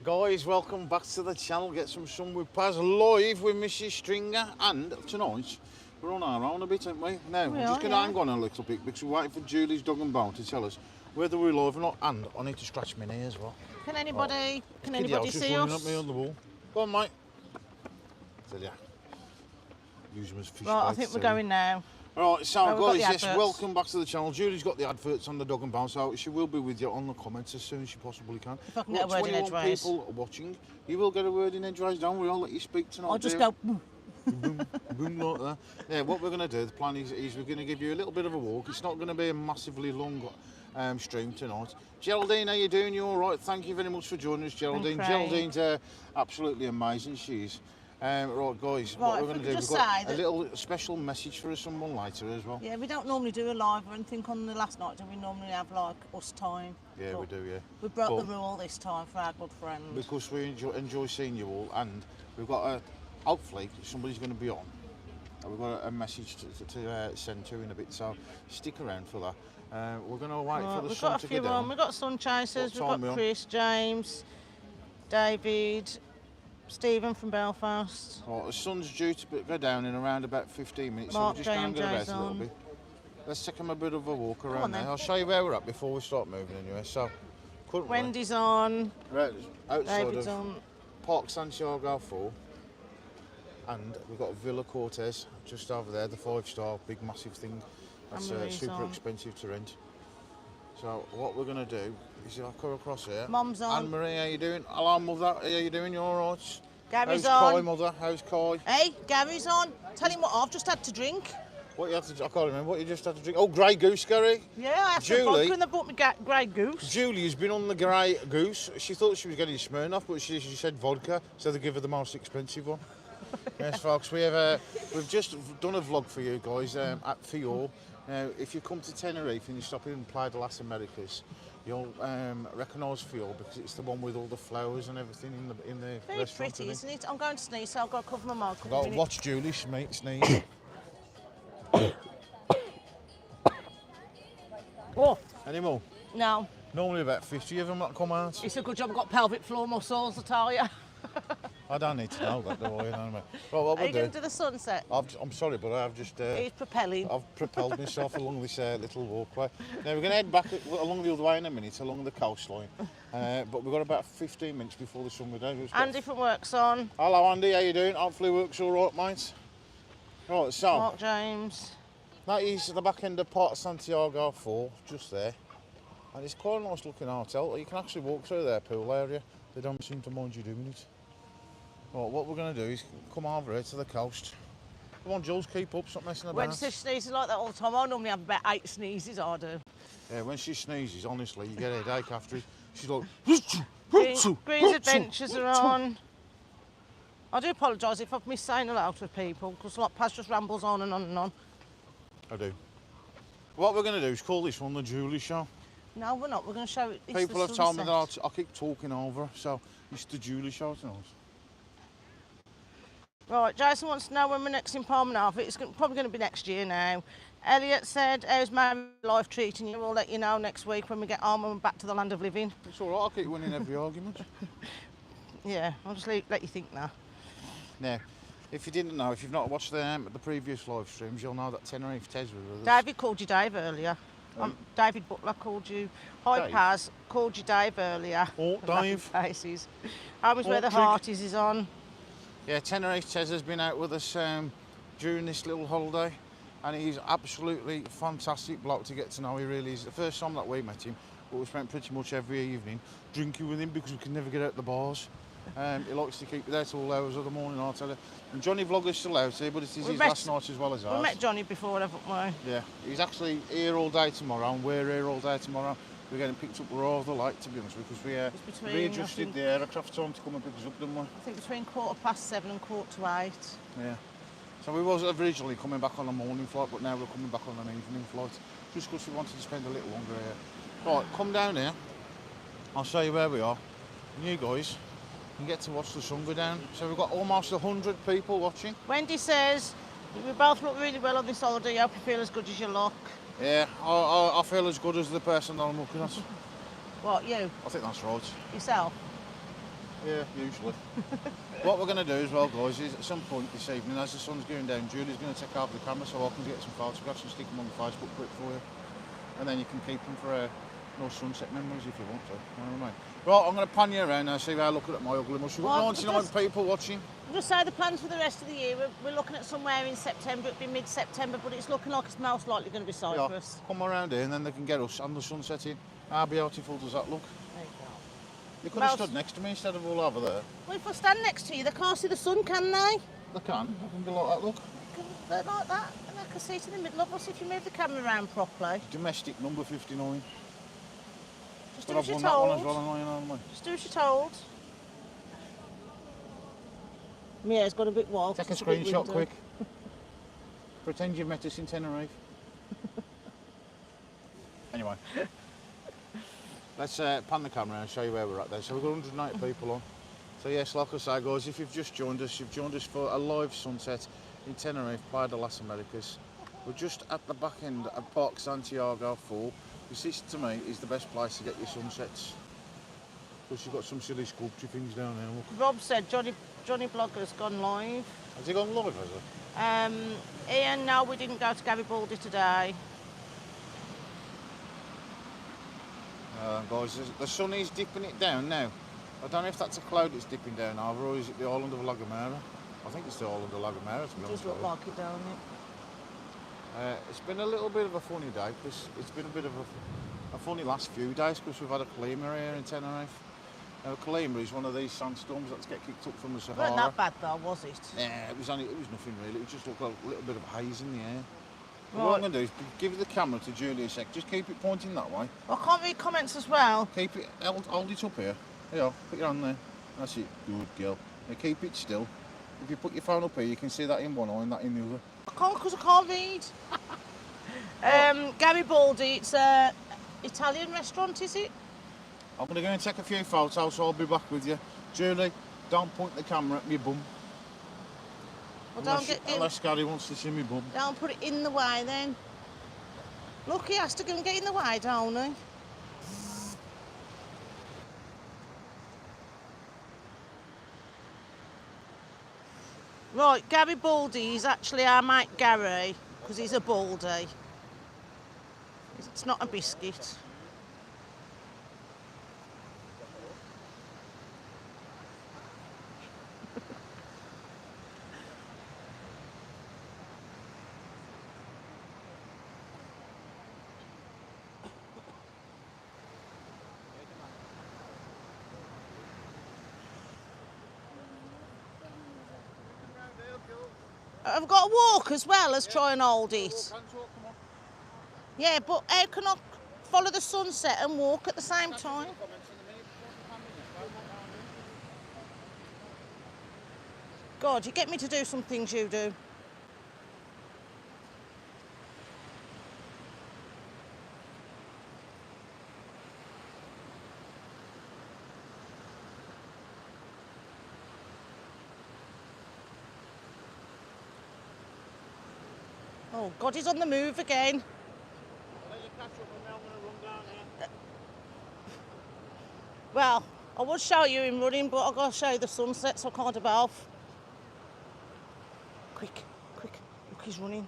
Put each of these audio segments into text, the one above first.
Guys, welcome back to the channel. Get some sun with Paz live with Mrs. Stringer, and tonight we're on our own a bit, aren't we? Now, we're just going to hang on a little bit because we're waiting for Julie's dog and bone to tell us whether we're live or not, and I need to scratch my knee as well. Can anybody Just see running us? at me on the wall. Go on, mate. Tell ya. Use them as fish Right, I baits, think we're so- going now. Right, so we've got guys, the yes, adverts. welcome back to the channel. Julie's got the adverts on the dog and bone, so she will be with you on the comments as soon as she possibly can. If I can get a word in 21 edgeways. people watching. You will get a word in edgeways, don't we? I'll let you speak tonight. I'll just dear. go. "Mm." Boom, boom like that. Yeah, what we're going to do, the plan is we're going to give you a little bit of a walk. It's not going to be a massively long stream tonight. Geraldine, how you doing? You all right? Thank you very much for joining us, Geraldine. Thank you. Geraldine's absolutely amazing. She is. Right, guys, what Right, we're going if we to could do, we've just got say a that- little special message for someone later as well. Yeah, we don't normally do a live or anything on the last night, do we? Normally have like us time. Yeah, But we do, yeah. We broke But the rule this time for our good friend. because we enjoy seeing you all, and we've got hopefully somebody's going to be on. We've got a message to send to in a bit, so stick around for that. We're going to wait Right, for the we've sun got to a few get down. on. We've got Sun Chasers, What we've time we got on? Chris, James, David, Stephen from Belfast. Right, the sun's due to go down in around about 15 minutes, Mark so we're just going to get J&J's about a little on. bit. Let's take them a bit of a walk on around then. there. I'll show you where we're at before we start moving anyway. So, currently, Wendy's on, we're outside David's of on. Park Santiago 4, and we've got Villa Cortez just over there, the 5-star, big massive thing. That's Anne-Marie's super on. expensive to rent. So what we're going to do is I'll come across here. Mum's on. Anne-Marie, how you doing? Hello, mother. How you doing? You all right? Gary's How's Kai, on. mother? How's Kai? Hey, Gary's on. Tell him what I've just had to drink. What you had to? I can't remember what you just had to drink. Oh, Grey Goose, Gary. Yeah, I had some Julie? vodka and they brought me grey goose. Julie has been on the Grey Goose. She thought she was getting Smirnoff, but she said vodka, so they give her the most expensive one. Yes, folks, we've just done a vlog for you guys at Fior. Now, if you come to Tenerife and you stop in and play the Las Americas, you'll recognise Fior because it's the one with all the flowers and everything in the Very restaurant. pretty, isn't it? I'm going to sneeze, so I've got to cover my mouth. Got to watch Julie sneeze. Oh, Any more? no. Normally about 50 of them that come out. It's a good job I've got pelvic floor muscles, I tell you. I don't need to know that, do I? You know what I mean? Right, what Are we'll you going do, to do the sunset? I'm sorry, but I've just It's propelling. I've propelled myself along this little walkway. Now we're going to head back along the other way in a minute, along the coastline. But we've got about 15 minutes before the sun goes down. Andy from Work's on. Hello Andy, how you doing? Hopefully work's all right, mate. Right, so Mark James. that is the back end of Port Santiago 4, just there. And it's quite a nice looking hotel. You can actually walk through their pool area. They don't seem to mind you doing it. Right, what we're going to do is come over here to the coast. Come on, Jules, keep up, stop messing about. When she sneezes like that all the time, I normally have about 8 sneezes, I do. Yeah, when she sneezes, honestly, you get a headache after it. She's like... Green's Adventures are on. I do apologise if I've missed saying hello to people, because like Paz just rambles on and on and on. I do. What we're going to do is call this one the Julie Show. No, we're not. We're going to show it. It's People the have told me sunset. that I keep talking over, so it's the Julie Show tonight. Right, Jason wants to know when we're next in Palmanova. It's probably going to be next year now. Elliot said, how's my life treating you? We'll let you know next week when we get home and we're back to the land of living. It's all right, I'll keep winning every argument. Yeah, I'll just let you think now. Now, if you didn't know, if you've not watched the previous live streams, you'll know that Tenerife Tez was with us. David called you Dave earlier. David Butler called you. Hi, Dave? Paz. Called you Dave earlier. Oh, Dave. Faces. I was where the Trig. heart is on. Yeah, Tenerife Tez has been out with us during this little holiday, and he's absolutely fantastic bloke to get to know. He really is. The first time that we met him, but we spent pretty much every evening drinking with him because we could never get out the bars. He likes to keep there till all hours of the morning, I'll tell you. And Johnny Vlogger's still out here, but it is his last night as well as ours. We met Johnny before, haven't we? Yeah, he's actually here all day tomorrow, and we're here all day tomorrow. We're getting picked up rather late, to be honest, because we between, readjusted the aircraft time to come and pick us up, didn't we? I think between 7:15 and 8:15. Yeah. So we was originally coming back on a morning flight, but now we're coming back on an evening flight, just because we wanted to spend a little longer here. Right, come down here. I'll show you where we are. And you guys can get to watch the sun go down. So we've got almost 100 people watching. Wendy says, we both look really well on this holiday. I hope you feel as good as you look. Yeah, I feel as good as the person that I'm looking at. What, you? I think that's right. Yourself? Yeah, usually. What we're going to do as well, guys, is at some point this evening, as the sun's going down, Julie's going to take out the camera so I can get some photographs and stick them on the Facebook group for you. And then you can keep them for no sunset memories if you want to. You know what I mean? Right, I'm going to pan you around now, see how I look at my ugly mush. We've got 99 people watching. Just say the plans for the rest of the year. We're looking at somewhere in September. It'll be mid-September, but it's looking like it's most likely going to be Cyprus. Yeah, come around here and then they can get us and the sun setting. How beautiful does that look? There you go. You could have stood next to me instead of all over there. Well, if I stand next to you, they can't see the sun, can they? They can. They can be like that, look. They're like that, and I can see it in the middle of us if you move the camera around properly. Domestic number 59. Just But do as I've you're won that one as told. well, haven't I? You know what I mean? Just do as you're told. My hair's got a bit wild. Take a it's bit screenshot windy. quick. Pretend you've met us in Tenerife. Anyway. Let's pan the camera and show you where we're at there. So we've got 190 people on. So yes, like I say guys, if you've just joined us, you've joined us for a live sunset in Tenerife, Playa de las Americas. We're just at the back end of Park Santiago 4. This to me is the best place to get your sunsets. Plus you've got some silly sculpture things down there, look. Rob said Johnny Blogger's gone live. Has he gone live, has he? Ian, no, we didn't go to Garibaldi today. Guys, the sun is dipping it down now. I don't know if that's a cloud that's dipping down over or is it the island of La Gomera. I think it's the island of La Gomera, to be It honest. does look like it, don't it? It's been a little bit of a funny day because it's been a bit of a funny last few days because we've had a Kalima here in Tenerife. Now, Kalima is one of these sandstorms that get kicked up from the Sahara. Wasn't that bad though, was it? Yeah, it was nothing really. It just looked like a little bit of haze in the air. Right. What I'm going to do is give the camera to Julie a sec. Just keep it pointing that way. I can't read comments as well. Keep it, hold it up here. There, put your hand there. That's it. Good girl. Now keep it still. If you put your phone up here, you can see that in one eye and that in the other. I can't because I can't read. Garibaldi, it's a Italian restaurant, is it? I'm going to go and take a few photos, so I'll be back with you. Julie, don't point the camera at me bum. Well, Unless Gary wants to see me bum. Don't put it in the way then. Look, he has to go and get in the way, don't he? Right, Garibaldi is actually our mate Gary, because he's a baldy. It's not a biscuit. I've got to walk as well as try and hold it. Yeah, but how can I follow the sunset and walk at the same time? God, you get me to do some things you do. Oh God, he's on the move again. Well, I would show you him running, but I've got to show you the sunset, so I can't do both. Quick, quick, look, he's running.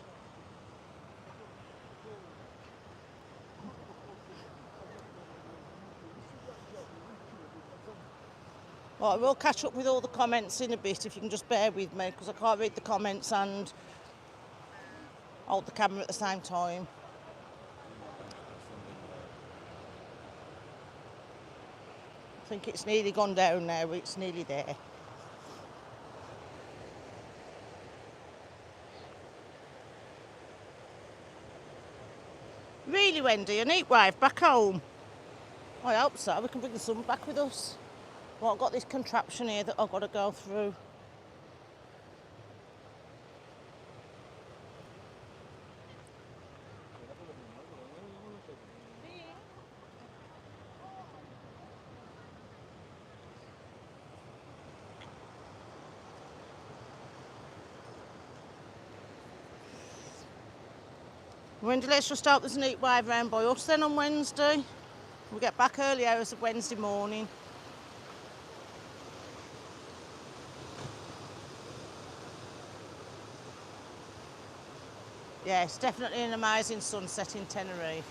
Right, we'll catch up with all the comments in a bit, if you can just bear with me, because I can't read the comments and hold the camera at the same time. I think it's nearly gone down now, it's nearly there. Really, Wendy, a heat wave back home? I hope so, we can bring the sun back with us. Well, I've got this contraption here that I've got to go through. Wendy, let's just hope there's a heat wave round by us then on Wednesday. We get back early hours of Wednesday morning. Yeah, it's definitely an amazing sunset in Tenerife.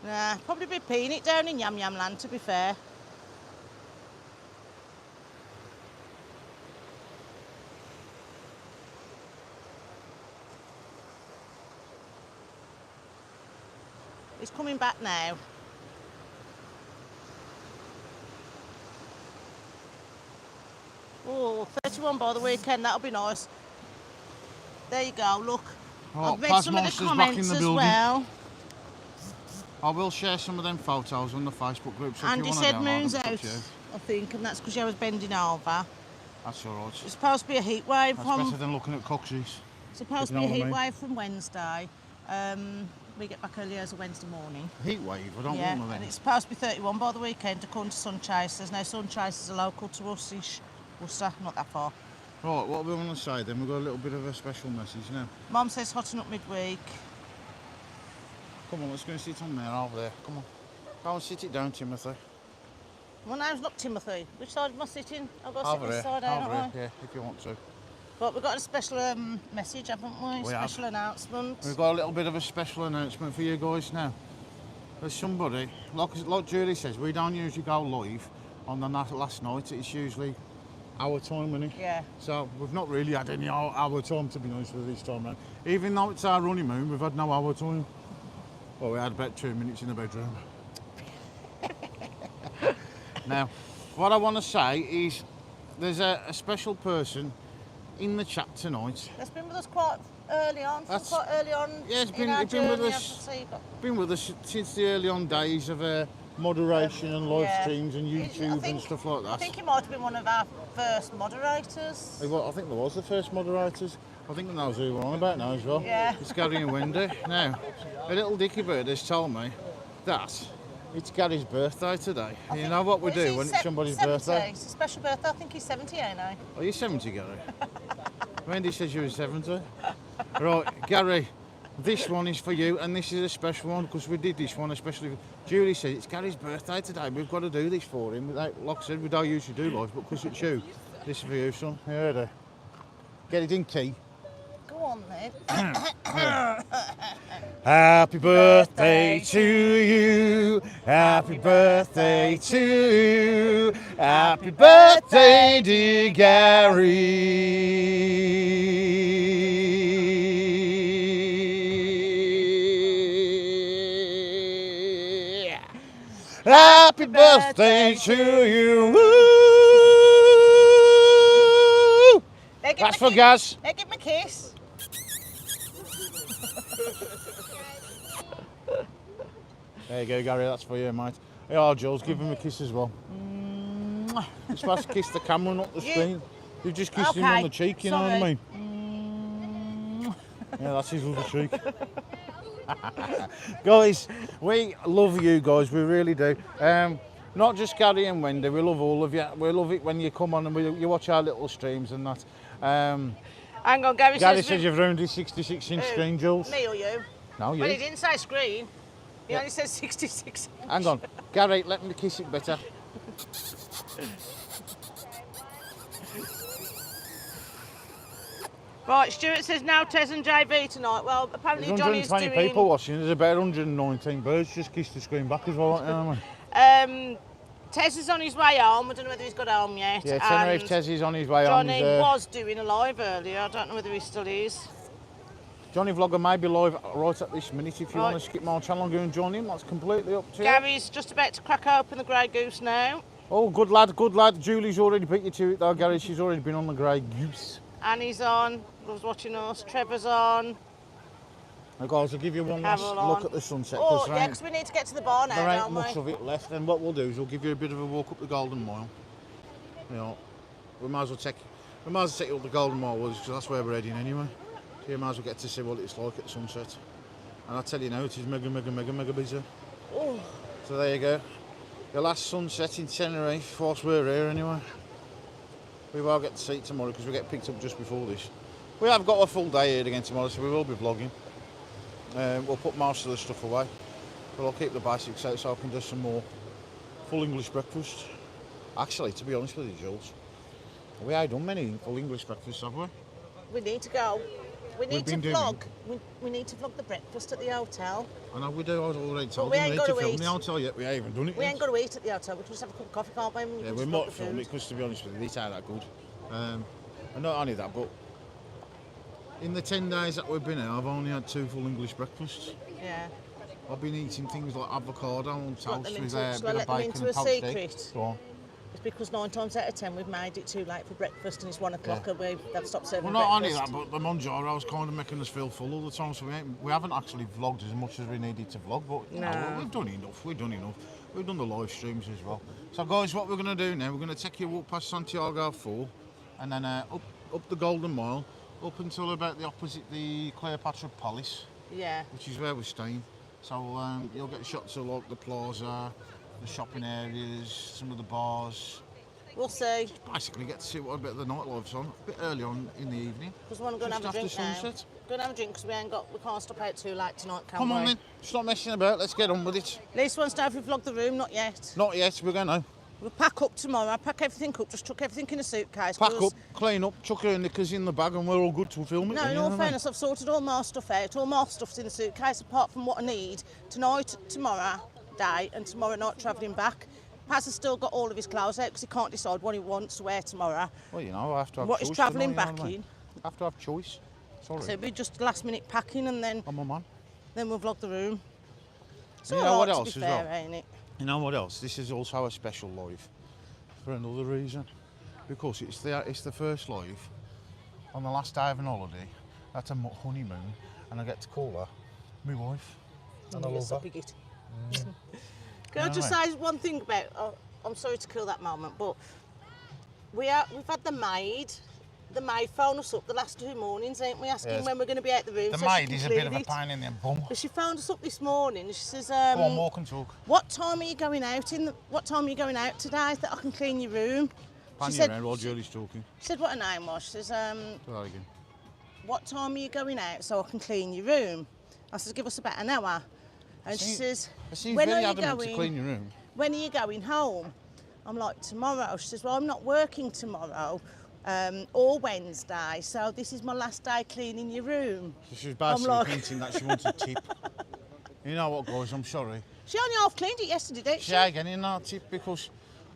Nah, probably be peeing it down in Yam Yam Land, to be fair. It's coming back now. Oh, 31 by the weekend, that'll be nice. There you go, look. Oh, I've read some of the Plasmonster's back in comments the as building. well. I will share some of them photos on the Facebook group. So if Andy you said want moon's to out, I think, and that's because I was bending over. That's all right. It's supposed to be a heat wave That's from... better than looking at cocksies. Supposed to be a heat wave from Wednesday. We get back early as a Wednesday morning. Heat wave? I don't Yeah, want and them. it's supposed to be 31 by the weekend according to Sun Chasers. Now Sun Chasers are local to us-ish. Worcester, not that far. Right, what we want to say then, we've got a little bit of a special message now. Mum says hotting up midweek. Come on, let's go and sit on there, over there. Come on. Go and sit it down, Timothy. My name's not Timothy. Which side am I sitting? I've got to sit Over this here, side, over haven't I? here, yeah, if you want to. But we've got a special message, haven't we? We have. Special announcement. We've got a little bit of a special announcement for you guys now. There's somebody, like Julie says, we don't usually go live on the last night. It's usually our time, isn't it? Yeah. So we've not really had any our time, to be honest with you, this time round. Even though it's our honeymoon, we've had no our time. Well, we had about 2 minutes in the bedroom. Now, what I want to say is there's a special person in the chat tonight. That's been with us quite early on. That's- Quite early on. Yeah, it's been in our with journey, us. I can see, but- Been with us since the early on days of moderation and live Yeah. streams and I YouTube think- and stuff like that. I think he might have been one of our first moderators. I think there was the first moderators. I think that knows who we're on about now as well. Yeah. It's Gary and Wendy. Now, a little dicky bird has told me that it's Gary's birthday today. You know what we do when it's somebody's 70? birthday? It's a special birthday. I think he's 70, ain't he? Are you 70, Gary? Wendy says you were 70. Right, Gary, this one is for you, and this is a special one because we did this one especially. Julie said it's Gary's birthday today. We've got to do this for him. Like I said, we don't usually do live, but because it's you, this is for you, son. You ready? Get it in key. Go on then. Happy birthday to you. Happy birthday to you. Happy birthday, dear Gary. Happy birthday to you. Woo! That's for Gaz. Hey, give me a kiss. There you go, Gary, that's for you, mate. Yeah, Jules, give him a kiss as well. You're supposed to kiss the camera, not the screen. You've just kissed him on the cheek, you know what I mean? Yeah, that's his little cheek. Guys, we love you guys, we really do. Not just Gary and Wendy, we love all of you. We love it when you come on and you watch our little streams and that. Hang on, Gary says you've ruined his 66-inch screen, Jules. Me or you? No, you. Well, he didn't say screen. He only says 66. Hang on. Gary, let me kiss it better. Right, Stuart says now Tez and JB tonight. Well, apparently There's Johnny's 120 doing... people watching. There's about 119 birds. Just kissed the screen back as well, aren't they? Tez is on his way home. I don't know whether he's got home yet. Yeah, Tenerife and Tez is on his way Johnny on. was doing a live earlier. I don't know whether he still is. Johnny Vlogger may be live right at this minute. If you Right. want to skip my channel and go and join him, that's completely up to you. Gary's just about to crack open the grey goose now. Oh, good lad, good lad. Julie's already beat you to it though, Gary. She's already been on the grey goose. Annie's on. Loves watching us. Trevor's on. Now, guys, I'll give you one last Carol look on. at the sunset. Oh, there yeah, ain't- because we need to get to the bar now, there ain't don't much we? of it left. And what we'll do is we'll give you a bit of a walk up the Golden Mile. You know, we might as well take you up the Golden Mile because that's where we're heading anyway. So you might as well get to see what it's like at sunset. And I tell you now, it is mega busy. Oh. So there you go. The last sunset in Tenerife, whilst we're here anyway. We will get to see it tomorrow because we get picked up just before this. We have got a full day here again tomorrow, so we will be vlogging. We'll put most of the stuff away, but I'll keep the basics out so I can do some more full English breakfast. Actually, to be honest with you, Jules, we ain't done many full English breakfasts, have we? We need to go. We need to been doing- vlog. We need to vlog the breakfast at the hotel. I know we do, I was already told. we We ain't need got to to film eat. the hotel yet, we ain't even done it We yet. ain't got to eat at the hotel. We can just have a cup of coffee, can't we? And Yeah, can we just vlog might the film food. it because, to be honest with you, this ain't that good. And not only that, but in the 10 days that we've been here, I've only had 2 full English breakfasts. Yeah. I've been eating things like avocado and Shall I let toast them with into- a shall I bit of let them bacon into and a poached egg. secret? Go on. It's because 9 times out of 10 we've made it too late for breakfast and it's 1 o'clock Yeah. and they've stopped serving Well, not breakfast. only that, but the Monjaro was kind of making us feel full all the time, so we haven't actually vlogged as much as we needed to vlog, but you know, No. we've done enough, we've done enough. We've done the live streams as well. So guys, what we're going to do now, we're going to take you walk past Santiago Fall, and then up the Golden Mile, up until about the opposite the Cleopatra Palace, Yeah. which is where we're staying. So you'll get shots of like the plaza, the shopping areas, some of the bars. We'll see. Basically get to see what a bit of the nightlife's on, a bit early on in the evening. Because we want to go and have a Just drink after now. sunset. Go and have a drink because we can't stop out too late tonight, can Come we? on then, stop messing about, let's get on with it. Lisa wants to know if we vlogged the room, not yet. Not yet, we're going to We'll pack up tomorrow. I'll pack everything up, just chuck everything in a suitcase. pack 'cause- up, clean up, chuck her knickers in the bag and we're all good to film it. No, then, in you all know what I mean? fairness, I've sorted all my stuff out. All my stuff's in the suitcase apart from what I need tonight, tomorrow day and tomorrow night travelling back. Paz has still got all of his clothes out because he can't decide what he wants to wear tomorrow. Well, you know, I have to have What choice. he's don't I, travelling you know back what I mean? in. I have to have choice. Sorry. So it'll be just last minute packing and then I'm on man. we'll vlog the room. It's You all know right, what to else be as fair, well? ain't it? You know what else? This is also a special live for another reason. Because it's the first live on the last day of an holiday. That's a honeymoon and I get to call her my wife. And I You love her. soppy git. Can I just Right. say one thing about? I'm sorry to kill that moment, but we've had the maid phone us up the last 2 mornings, ain't we? Asking Yes. when we're going to be out the room. The so she maid can is a clean bit of a it. pain in the bum. But she phoned us up this morning. And she says, Go on, walk and talk. "What time are you going out? What time are you going out today? That I can clean your room." Pan She you said, around while Julie's talking. she said what her name was. She says, Do that again. "What time are you going out so I can clean your room?" I says, "Give us about an hour." And she says, It seems "When very are you adamant to going? clean your room. When are you going home?" I'm like, "Tomorrow." She says, "Well, I'm not working tomorrow or Wednesday, so this is my last day cleaning your room." So she was basically like- hinting that she wants a tip. You know what, guys? I'm sorry. She only half cleaned it yesterday, didn't she? She ain't getting that tip because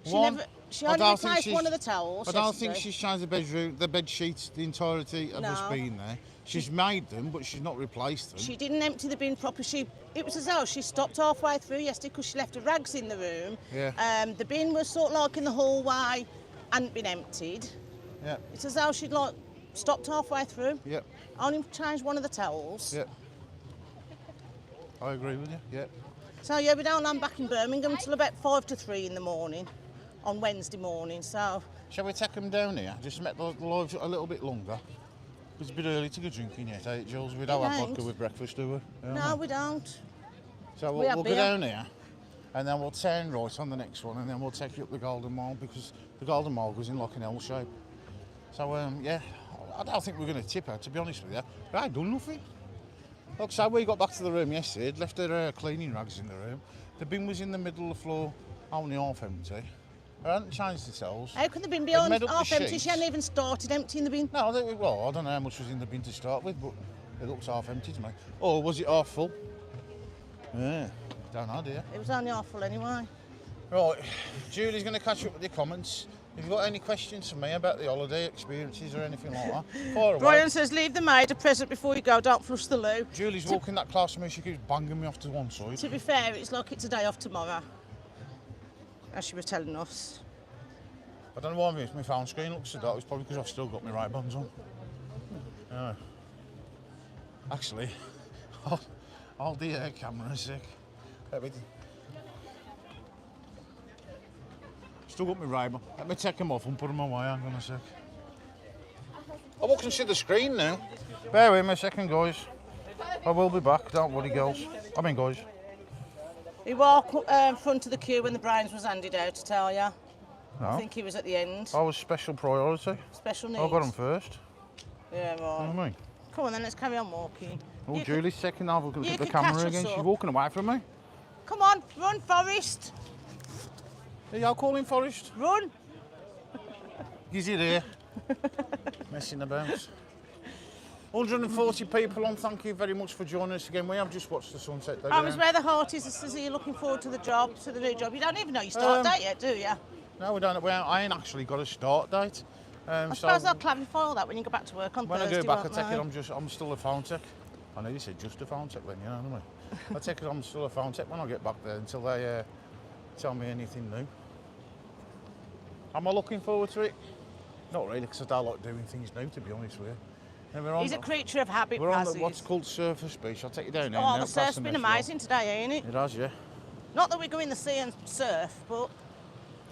She one, never. She I only don't think replaced one she's- of the towels. I don't think yesterday. she's changed the bed sheets the entirety of us No. being there. She's made them, but she's not replaced them. She didn't empty the bin properly. It was as though she stopped halfway through yesterday because she left her rags in the room. Yeah. The bin was sort of like in the hallway, hadn't been emptied. Yeah, It's as though she'd like stopped halfway through. yeah, Only changed one of the towels. yeah. I agree with you. Yeah. So yeah, we don't land back in Birmingham until about 2 to 3 in the morning, on Wednesday morning. So Shall we take them down here? Just make the lives a little bit longer. It's a bit early to go drinking yet, eh, Jules? We don't It have ain't. vodka with breakfast, do we? no, we don't. So we we'll have go beer. down here and then we'll turn right on the next one and then we'll take you up the Golden Mile because the Golden Mile goes in like an L shape. So yeah, I don't think we're going to tip her, to be honest with you. But I done nothing. Look, so we got back to the room yesterday, left her cleaning rags in the room. The bin was in the middle of the floor, only half empty. I hadn't changed the towels. How can the bin be They've on made up the half empty? sheets. She hadn't even started emptying the bin. No, well, I don't know how much was in the bin to start with, but it looks half empty to me. Or was it half full? Yeah, don't know, do you? It was only half full anyway. Right, Julie's going to catch up with your comments. If you've got any questions for me about the holiday experiences or anything like that, fire away. Brian says, "Leave the maid a present before you go. Don't flush the loo." Julie's walking that class to me, she keeps banging me off to one side. To be fair, it's like it's a day off tomorrow, as she was telling us. I don't know why my phone screen looks so dark, it's probably because I've still got my right buns on. Yeah. Actually, hold the camera a sec. Still got my Ray-Ban. Let me take them off and put them away, hang on a sec. I will can see the screen now. Bear with me a second, guys. I will be back, don't worry, girls. I mean, guys. He walked front of the queue when the brains was handed out, to tell you. No. I think he was at the end. I was special priority. Special needs. I got them first. Yeah, You know right. what I mean? Come on then, let's carry on walking. Oh, You Julie's second now. Look you at the can camera catch us again. She's up. walking away from me. Come on, run, Forrest. There you go, calling Forest. Run. Is he there? Messing about. 140 people on, thank you very much for joining us again. We have just watched the sunset. I was where the heart is. It says, are you looking forward to the job, to the new job? You don't even know your start date yet, do you? No, we don't. I ain't actually got a start date. I suppose they'll clarify all that when you go back to work on when Thursday. I go back, I won't take they? it I'm still a phone tech. I know you said just a phone tech then, you know what I mean? I take it I'm still a phone tech when I get back there until they tell me anything new. Am I looking forward to it? Not really, because I don't like doing things new, to be honest with you. He's a creature of habit, We're on Paz what's is. called surface beach. I'll take you down there. Oh, the surf's been amazing today, ain't it? It has, yeah. Not that we go in the sea and surf, but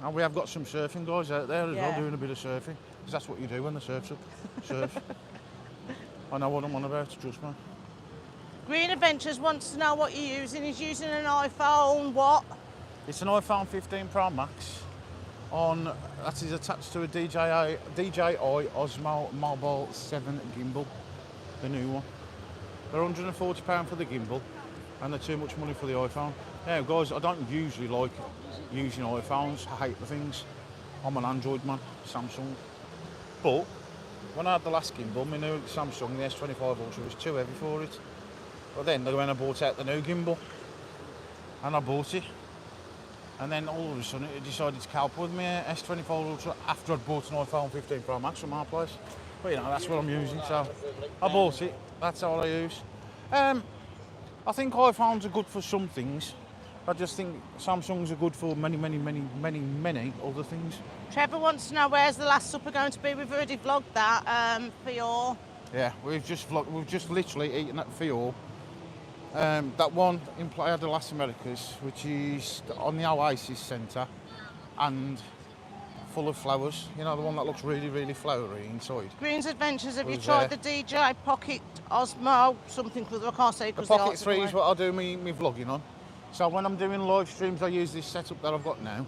And we have got some surfing guys out there as well Yeah. doing a bit of surfing. Because that's what you do when the surf's up. Surf. I know what I'm on about, trust me. Green Adventures wants to know what you're using. He's using an iPhone, what? It's an iPhone 15 Pro Max. That is attached to a DJI Osmo Mobile 7 gimbal, the new one. They're £140 for the gimbal, and they're too much money for the iPhone. Now, guys, I don't usually like using iPhones. I hate the things. I'm an Android man, Samsung. But when I had the last gimbal, my new Samsung, the S25 Ultra, was too heavy for it. But then, when I bought out the new gimbal, and I bought it. And then all of a sudden it decided to cope with me S24 Ultra after I'd bought an iPhone 15 Pro Max from our place. But you know, that's what I'm using, so I bought it. That's all I use. I think iPhones are good for some things. I just think Samsungs are good for many other things. Trevor wants to know where's the Last Supper going to be. We've already vlogged that for your... Yeah, we've just literally eaten at Fior. That one in Playa de las Americas, which is on the Oasis Centre and full of flowers. You know, the one that looks really flowery inside. Green's Adventures, have you Was tried the DJI Pocket Osmo something called, I can't say The because Pocket 3 is what I do me vlogging on. So when I'm doing live streams, I use this setup that I've got now.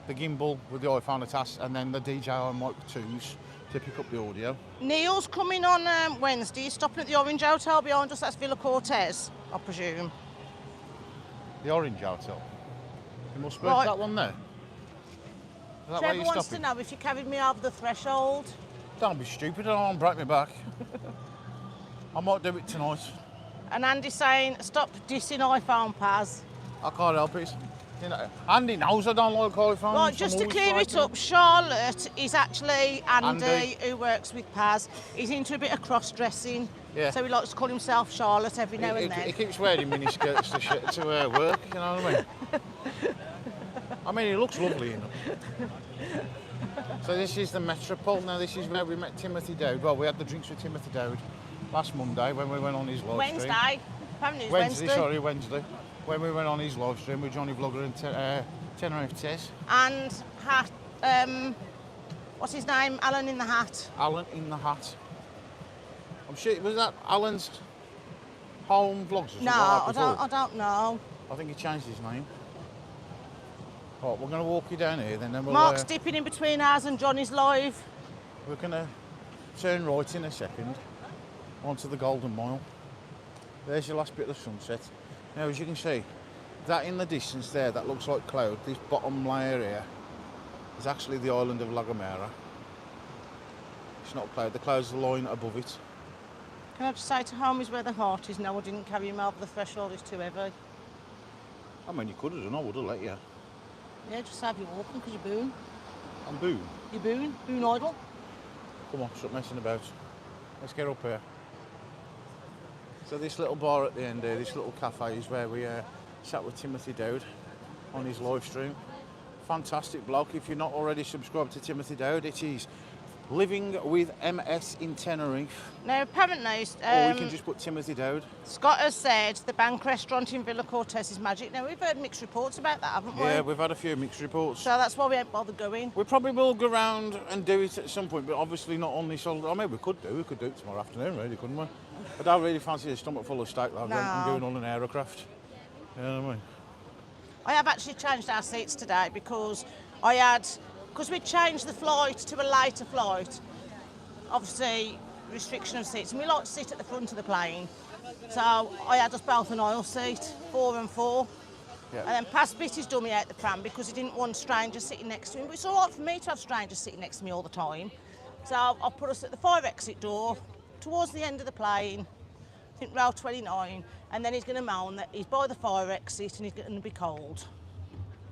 The gimbal with the iPhone attached, and then the DJI Mic 2s to pick up the audio. Neil's coming on Wednesday. He's stopping at the Orange Hotel behind us. That's Villa Cortez, I presume. The Orange Hotel. You must be Right. that one there. Is that where Trevor you're wants stopping? to know if you carried me over the threshold. Don't be stupid, I don't want to break my back. I might do it tonight. And Andy's saying, stop dissing iPhone, Paz. I can't help it. You know, Andy knows I don't like iPhones. Right, just to clear it up, Charlotte is actually Andy, who works with Paz. He's into a bit of cross-dressing. Yeah. So he likes to call himself Charlotte every now and then. He keeps wearing miniskirts to work, you know what I mean? I mean, he looks lovely, you know. So this is the Metropole. Now, this is where we met Timothy Dowd. Well, we had the drinks with Timothy Dowd last Monday when we went on his live stream. Wednesday. Apparently it's Wednesday. When we went on his live stream with Johnny Vlogger and Tenerife Tez. And what's his name? Alan in the Hat. Alan in the Hat. I'm sure, was that Alan's home vlogs? Or something No, like that I don't know. I think he changed his name. Right, we're going to walk you down here, then we'll... Mark's dipping in between ours and Johnny's live. We're going to turn right in a second onto the Golden Mile. There's your last bit of the sunset. Now, as you can see, that in the distance there, that looks like cloud, this bottom layer here, is actually the island of La Gomera. It's not cloud, the cloud's the line above it. Can I just say to home is where the heart is? No, I didn't carry him over the threshold, it's too heavy. I mean, you could have done, I would have let you. Yeah, just have you walking because you're booing. I'm booing. You're booing? Booing idle? Come on, stop messing about. Let's get up here. So this little bar at the end here, this little cafe is where we sat with Timothy Dowd on his live stream. Fantastic bloke. If you're not already subscribed to Timothy Dowd, it is Living with MS in Tenerife. Now, apparently, Or we can just put Timothy Dowd. Scott has said the bank restaurant in Villa Cortez is magic. Now, we've heard mixed reports about that, haven't we? Yeah, we've had a few mixed reports. So that's why we ain't bothered going. We probably will go round and do it at some point, but obviously not on this. I mean, we could do it tomorrow afternoon, really, couldn't we? I don't really fancy a stomach full of steak, though. No. I'm going on an aerocraft. You know what I mean? I have actually changed our seats today because we changed the flight to a later flight, obviously restriction of seats, and we like to sit at the front of the plane. So I had us both an aisle seat, 4 and 4. Yeah. And then Paz bit his dummy out the pram because he didn't want strangers sitting next to him. But it's all right for me to have strangers sitting next to me all the time. So I'll put us at the fire exit door towards the end of the plane, I think row 29, and then he's going to moan that he's by the fire exit and he's going to be cold.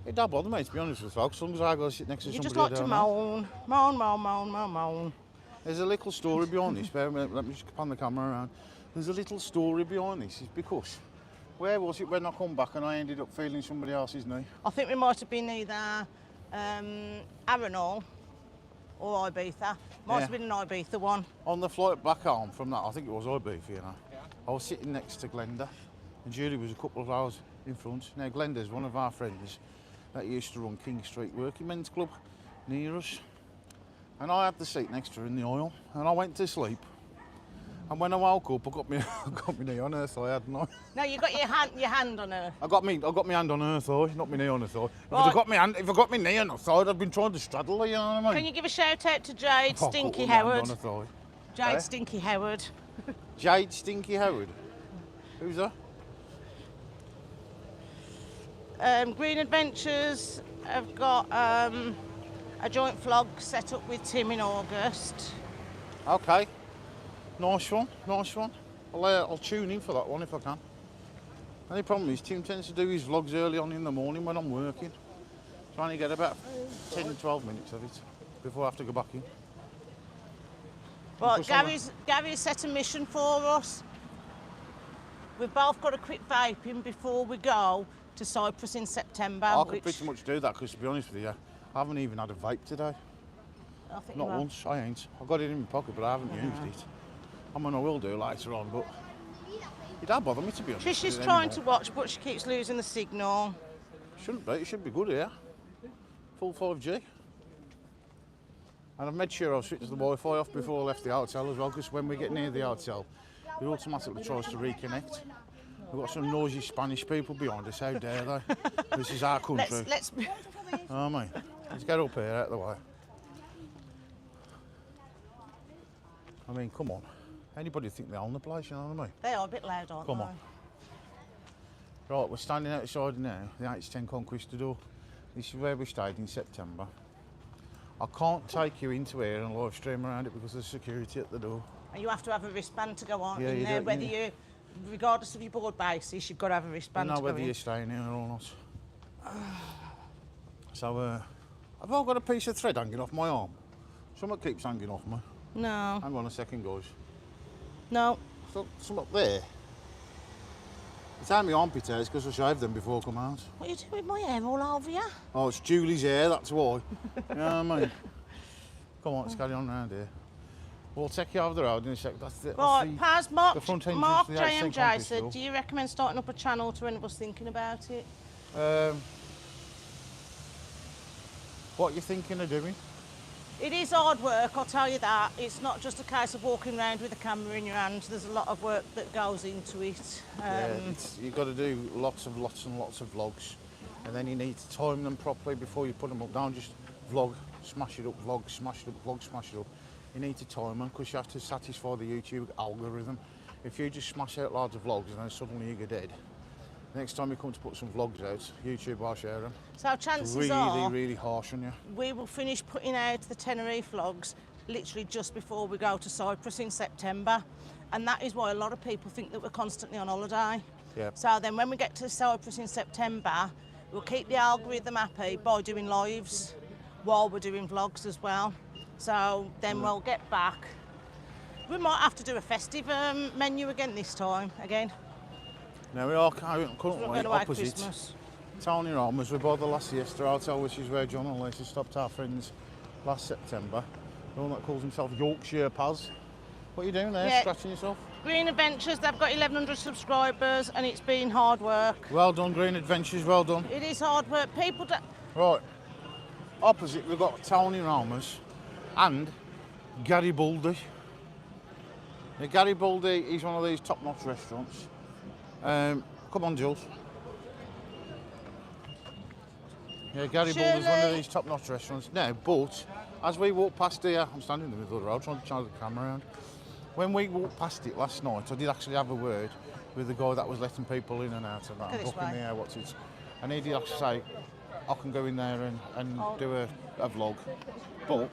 It don't bother me, to be honest with you, folks, as long as I go sit next to You somebody just like I to don't know. moan. There's a little story behind this. Let me just pan the camera around. There's a little story behind this. It's because, where was it when I come back and I ended up feeling somebody else's knee? I think we might have been either Arenal or Ibiza. Might have been an Ibiza one. On the flight back home from that, I think it was Ibiza, you know. I was sitting next to Glenda, and Julie was a couple of hours in front. Now, Glenda's one of our friends that used to run King Street Working Men's Club near us. And I had the seat next to her in the aisle, and I went to sleep. And when I woke up, I got my knee on her thigh, hadn't I? No, you got your hand on her. I got my hand on her thigh, not my knee on her thigh. Right. If I got my knee on her thigh, I'd been trying to straddle her, you know what I mean? Can you give a shout out to Jade Oh, Stinky got my hand Howard? on her thigh. Jade Eh? Stinky Howard. Jade Stinky Howard. Who's that? Green Adventures have got a joint vlog set up with Tim in August. Okay. Nice one. I'll tune in for that one if I can. The only problem is Tim tends to do his vlogs early on in the morning when I'm working. Trying to get about 10 to 12 minutes of it before I have to go back in. Well, Because Gary's set a mission for us. We've both got to quit vaping before we go to Cyprus in September. I could pretty much do that because, to be honest with you, I haven't even had a vape today. I think Not you have. once, I ain't. I've got it in my pocket, but I haven't used it. I mean, I will do later on, but it don't bother me, to be honest. Trisha's with you trying to anymore. watch, but she keeps losing the signal. Shouldn't be, it should be good here. Full 5G. And I've made sure I've switched the Wi-Fi off before I left the hotel as well, because when we get near the hotel, it automatically tries to reconnect. We've got some noisy Spanish people behind us, how dare they? This is our country. Let's Oh, mate. Let's get up here, out of the way. I mean, come on. Anybody think they own the place, you know what I mean? They are a bit loud, aren't Come they? on. Right, we're standing outside now, the H10 Conquistador. This is where we stayed in September. I can't take you into here and live stream around it because there's security at the door. And you have to have a wristband to go on Yeah, in you there, do, whether yeah. you, regardless of your board basis, you've got to have a I wristband don't to know go whether in. you're staying here or not. So, have I got a piece of thread hanging off my arm? Something keeps hanging off me. No, Hang on a second, guys. no. Something up there. It's on my armpit hairs because I shaved them before I come out. What are you doing with my hair all over you? Oh, it's Julie's hair, that's why. You know what I mean? Come on, let's carry on round here. We'll take you over the road in a sec. That's it. Right, Paz, Mark, the front entrance Mark to the JMJ H10 said, Conquistador. do you recommend starting up a channel to any of us thinking about it? What are you thinking of doing? It is hard work, I'll tell you that. It's not just a case of walking around with a camera in your hand. There's a lot of work that goes into it. You've got to do lots and lots of vlogs, and then you need to time them properly before you put them up. Don't just vlog, smash it up, vlog, smash it up, vlog, smash it up. You need to time them because you have to satisfy the YouTube algorithm. If you just smash out loads of vlogs and then suddenly you get dead, next time you come to put some vlogs out, YouTube will share them. So It's chances are really harsh on you. we will finish putting out the Tenerife vlogs literally just before we go to Cyprus in September. And that is why a lot of people think that we're constantly on holiday. Yep. So then when we get to Cyprus in September, we'll keep the algorithm happy by doing lives while we're doing vlogs as well. So then we'll get back. We might have to do a festive menu again this time, Now we are We're currently not going away opposite Christmas. Tony Ramos. We're by the La Siesta Hotel, which is where John and Lacey stopped our friends last September. The one that calls himself Yorkshire Paz. What are you doing there, Yeah. scratching yourself? Green Adventures, they've got 1,100 subscribers and it's been hard work. Well done, Green Adventures, well done. It is hard work. People don't... Right, opposite we've got Tony Ramos and Garibaldi. Now, Garibaldi is one of these top-notch restaurants. Come on, Jules. Yeah, Garibaldi's one of Shirley. these top-notch restaurants. Now, but as we walk past here, I'm standing in the middle of the road trying to change the camera around. When we walked past it last night, I did actually have a word with the guy that was letting people in and out of that, Go this booking way. the what's it. And he did have to say, I can go in there and do a vlog. But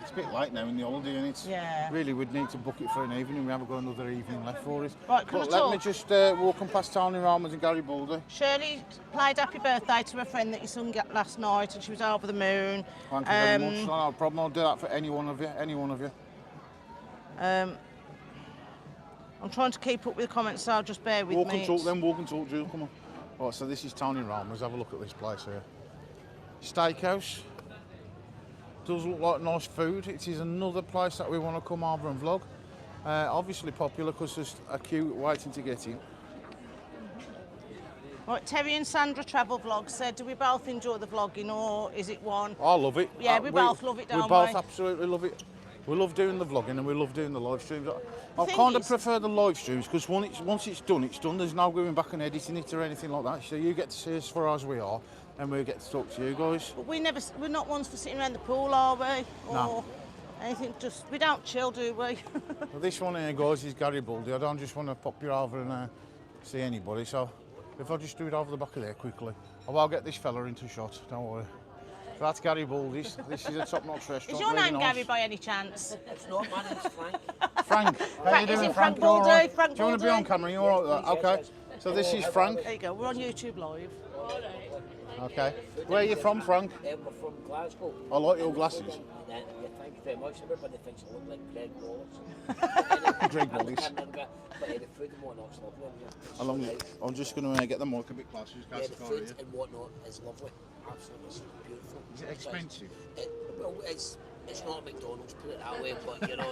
it's a bit late now in the holiday, and it's really we'd need to book it for an evening. We haven't got another evening left for it. Right, but let me just walk on past Tony Ramos and Garibaldi. Shirley played Happy Birthday to her friend that your son got last night, and she was over the moon. Thank you very much. No problem. I'll do that for any one of you. Any one of you. I'm trying to keep up with the comments, so just bear with me. Walk and talk, then walk and talk, Jill. Come on. Right, so this is Tony Ramos. Have a look at this place here. Steakhouse. Does look like nice food. It is another place that we want to come over and vlog. Obviously popular because there's a queue waiting to get in. Right, Terry and Sandra Travel Vlog said, do we both enjoy the vlogging, or is it one? I love it. Yeah, we both love it, don't we? We both absolutely love it. We love doing the vlogging and we love doing the live streams. I kind of prefer the live streams because once it's done, it's done. There's no going back and editing it or anything like that. So you get to see us for as we are, and we get to talk to you guys. But we're not ones for sitting around the pool, are we? Or no. Anything, just, we don't chill, do we? Well, this one here, guys, is Garibaldi. I don't just want to pop you over and see anybody. So if I just do it over the back of there quickly, I will get this fella into shot, don't worry. So that's Garibaldi's. This is a top-notch restaurant. Is your name Gary by any chance? It's not, my name's Frank. Frank, how you doing, Frank? You all right? Do you want to be on camera? You all right with that? Okay. So this is Frank. There you go. We're on YouTube Live. Okay. Where are you from, Frank? We're from Glasgow. I like your glasses. Yeah, thank you very much. Everybody thinks I look like Greg Wallace. Greg Wallace. But the food and whatnot's lovely. I'm just going to get the mic a bit closer. Yeah, the food and whatnot is lovely. Absolutely beautiful. Is it expensive? Well, it's not a McDonald's, put it that way, but you know,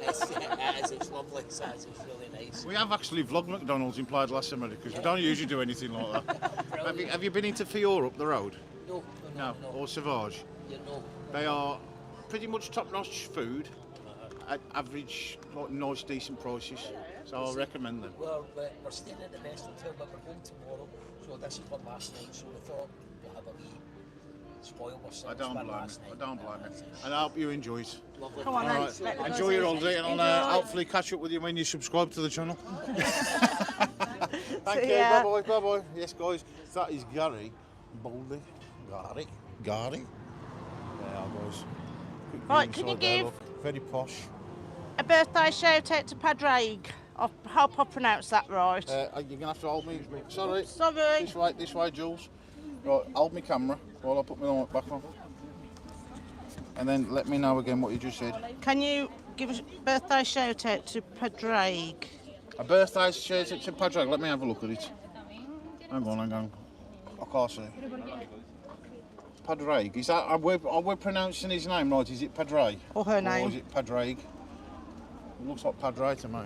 it's lovely, it's really nice. We have actually vlogged McDonald's in Playa de la Semana because we don't usually do anything like that. have you been into Fiora up the road? No. Or Sauvage? You know. They are pretty much top-notch food at average, like, nice, decent prices. So I recommend them. Well, we're staying at the best hotel, but we're home tomorrow. So this is for last night, so we thought we'll have a wee spoil ourselves. I don't blame you. And I hope you enjoy it. Lovely. Come on, All right. Enjoy your holiday, and I'll hopefully catch up with you when you subscribe to the channel. Thank you. Bye bye. Bye bye. Yes, guys, that is Gary Baldy. Gary. There, guys. Right, can you give very posh a birthday shout out to Padraig? I hope I pronounced that right. You're gonna have to hold me. Sorry. This way, Jules. Right, hold me camera while I put my mic back on. And then let me know again what you just said. Can you give a birthday shout out to Padraig? A birthday shout out to Padraig. Let me have a look at it. Hang on. I can't see. Padraig. Is that? Are we pronouncing his name right? Is it Padraig? Or her name? Or is it Padraig? It looks like Padraig to me.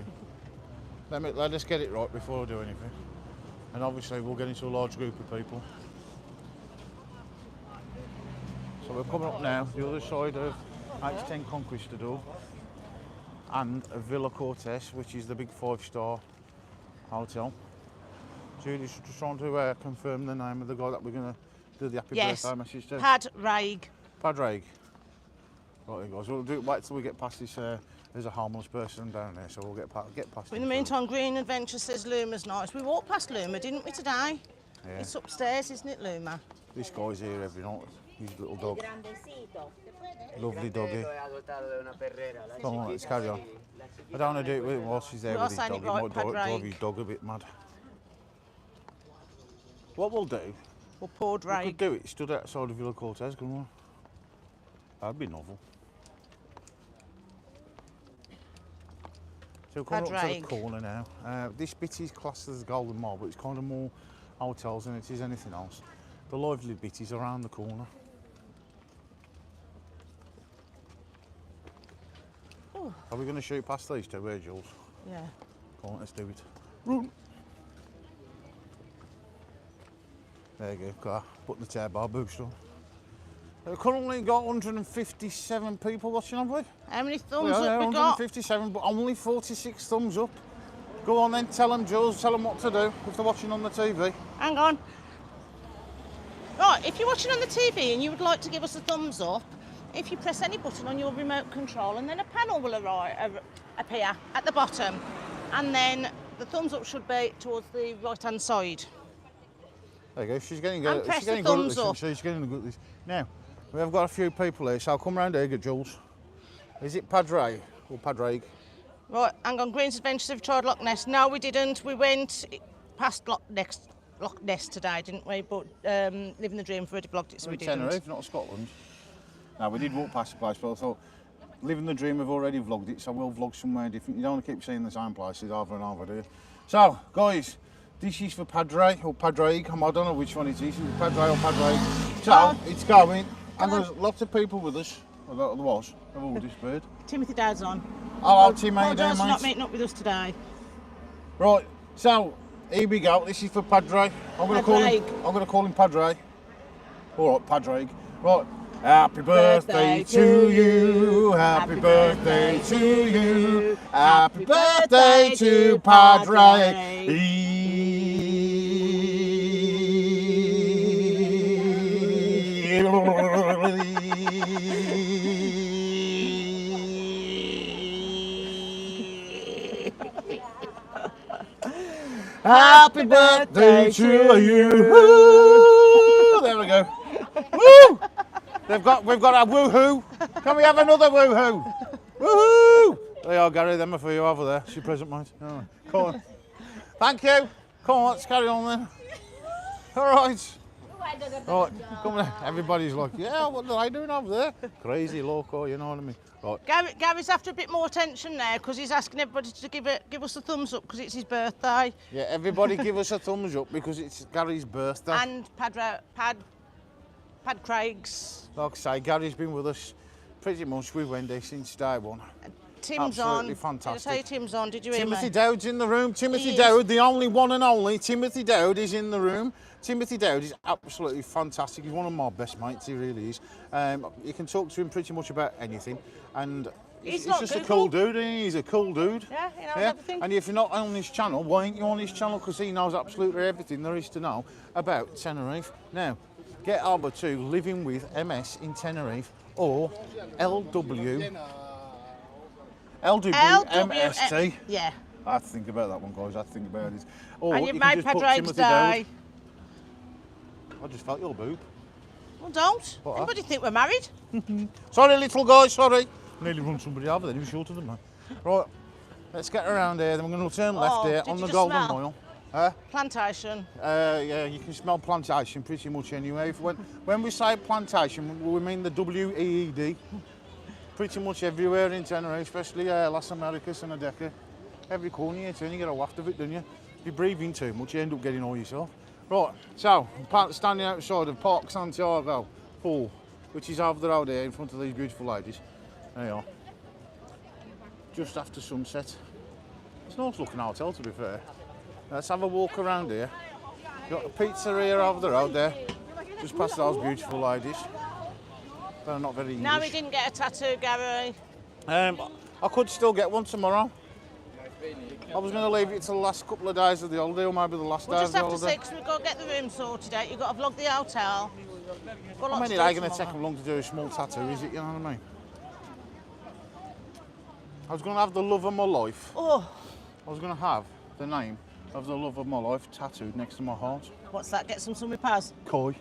Let us get it right before I do anything. And obviously we'll get into a large group of people. So we're coming up now, the other side of H10 Conquistador and a Villa Cortes, which is the big 5-star hotel. Julie's just trying to confirm the name of the guy that we're going to do the happy birthday message to. Padraig. Padraig. Right, guys, we'll do it. Wait till we get past this. There's a harmless person down there, so we'll get past. In the meantime, Green Adventure says Luma's nice. We walked past Luma, didn't we, today? Yeah. It's upstairs, isn't it, Luma? This guy's here every night. His little dog. Lovely doggy. Come on, let's carry on. I don't want to do it with while she's there with his dog. He might drive his dog a bit mad. What we'll do, Or poor Drake. we could do it stood outside of Villa Cortes, couldn't we? That'd be novel. So we're coming up to the corner now. This bit is classed as Golden Mile, but it's kind of more hotels than it is anything else. The lively bit is around the corner. Ooh. Are we going to shoot past these two, where, Jules? Yeah. Come on, let's do it. Run. There you go, car. Putting the tail bar boost on. We've currently got 157 people watching, have we? How many thumbs up we got? 157, but only 46 thumbs up. Go on then, tell them, Jules, tell them what to do if they're watching on the TV. Hang on. Right, if you're watching on the TV and you would like to give us a thumbs up, if you press any button on your remote control, and then a panel will appear at the bottom, and then the thumbs up should be towards the right-hand side. There you go. She's getting And good. press She's the getting good at thumbs this. up. She's getting good at this. Now, we have got a few people here, so I'll come round here, get Jules. Is it Padre or Padraig? Right, hang on. Green's Adventures have tried Loch Ness. No, we didn't. We went past Loch Ness today, didn't we? But Living the Dream have already vlogged it, so we didn't. Tenerife, not Scotland. Now, we did walk past the place, but I thought, Living the Dream have already vlogged it, so we'll vlog somewhere different. You don't want to keep seeing the same places over and over, do you? So, guys, this is for Padre or Padraig. I don't know which one it is. Is it Padre or Padraig? So, it's going. And there's lots of people with us. Well, there was. They've all disappeared. Timothy Dowd's on. Hello, Tim, how you doing, Apologise for not mate? meeting up with us today. Right, so, here we go. This is for Padre. I'm going to call him Padre. All right, Padraig. Right. Happy birthday to you, happy birthday to you, happy birthday to Padre. Happy birthday to you. Woo! There we go. Woo! We've got a woohoo. Can we have another woohoo? Woohoo! There you are, Gary. Them are for you over there. She present, mate. Oh, come on. Thank you. Come on, let's carry on then. All right. Right, come on. Everybody's like, yeah, what are they doing over there? Crazy loco, you know what I mean? Right. Gary's after a bit more attention now because he's asking everybody to give us a thumbs up because it's his birthday. Yeah, everybody give us a thumbs up because it's Gary's birthday. And Pad Craig's. Like I say, Gary's been with us pretty much with Wendy since day one. Tim's Absolutely on. fantastic. Did I say Tim's on? Did you hear Timothy me? Dowd's in the room. Timothy He Dowd, is. the only one and only Timothy Dowd is in the room. Timothy Dowd is absolutely fantastic. He's one of my best mates, he really is. You can talk to him pretty much about anything. And He's he's like just a Google. cool dude, isn't he? He's a cool dude. Yeah, he knows everything. And if you're not on his channel, why ain't you on his channel? Because he knows absolutely everything there is to know about Tenerife. Now, get over to Living with MS in Tenerife or LWMST. Yeah. I have to think about that one, guys. I have to think about it. Or And you've you can made just put Padraig's Timothy Dowd. day. I just felt your boob. Well, don't. What? Everybody think we're married. Sorry, little guy, sorry. Nearly run somebody over there, he was shorter than me. Right, let's get around here, then we're going to turn left here did on you the just Golden smell? Mile. Plantation. Yeah, you can smell plantation pretty much anyway. When we say plantation, we mean the W-E-E-D. Pretty much everywhere in Tenerife, especially Las Americas and Adeca. Every corner you turn, you get a waft of it, don't you? If you breathe in too much, you end up getting all yourself. Right, so I'm standing outside of Park Santiago 4, which is over the road here in front of these beautiful ladies. There you are. Just after sunset. It's a nice looking hotel, to be fair. Let's have a walk around here. Got a pizzeria over the road there, just past those beautiful ladies. They're not very English. No, we didn't get a tattoo, Gary. I could still get one tomorrow. I was going to leave it to the last couple of days of the holiday, or maybe the last We'll day just of have the to holiday. see, 'cause we've got to get the room sorted out. You've got to vlog the hotel. Got I lots mean, to it do ain't going to take tomorrow. them long to do a small tattoo, is it? You know what I mean? I was going to have the love of my life. Oh, I was going to have the name of the love of my life tattooed next to my heart. what's that? Get some with Paz. Koi.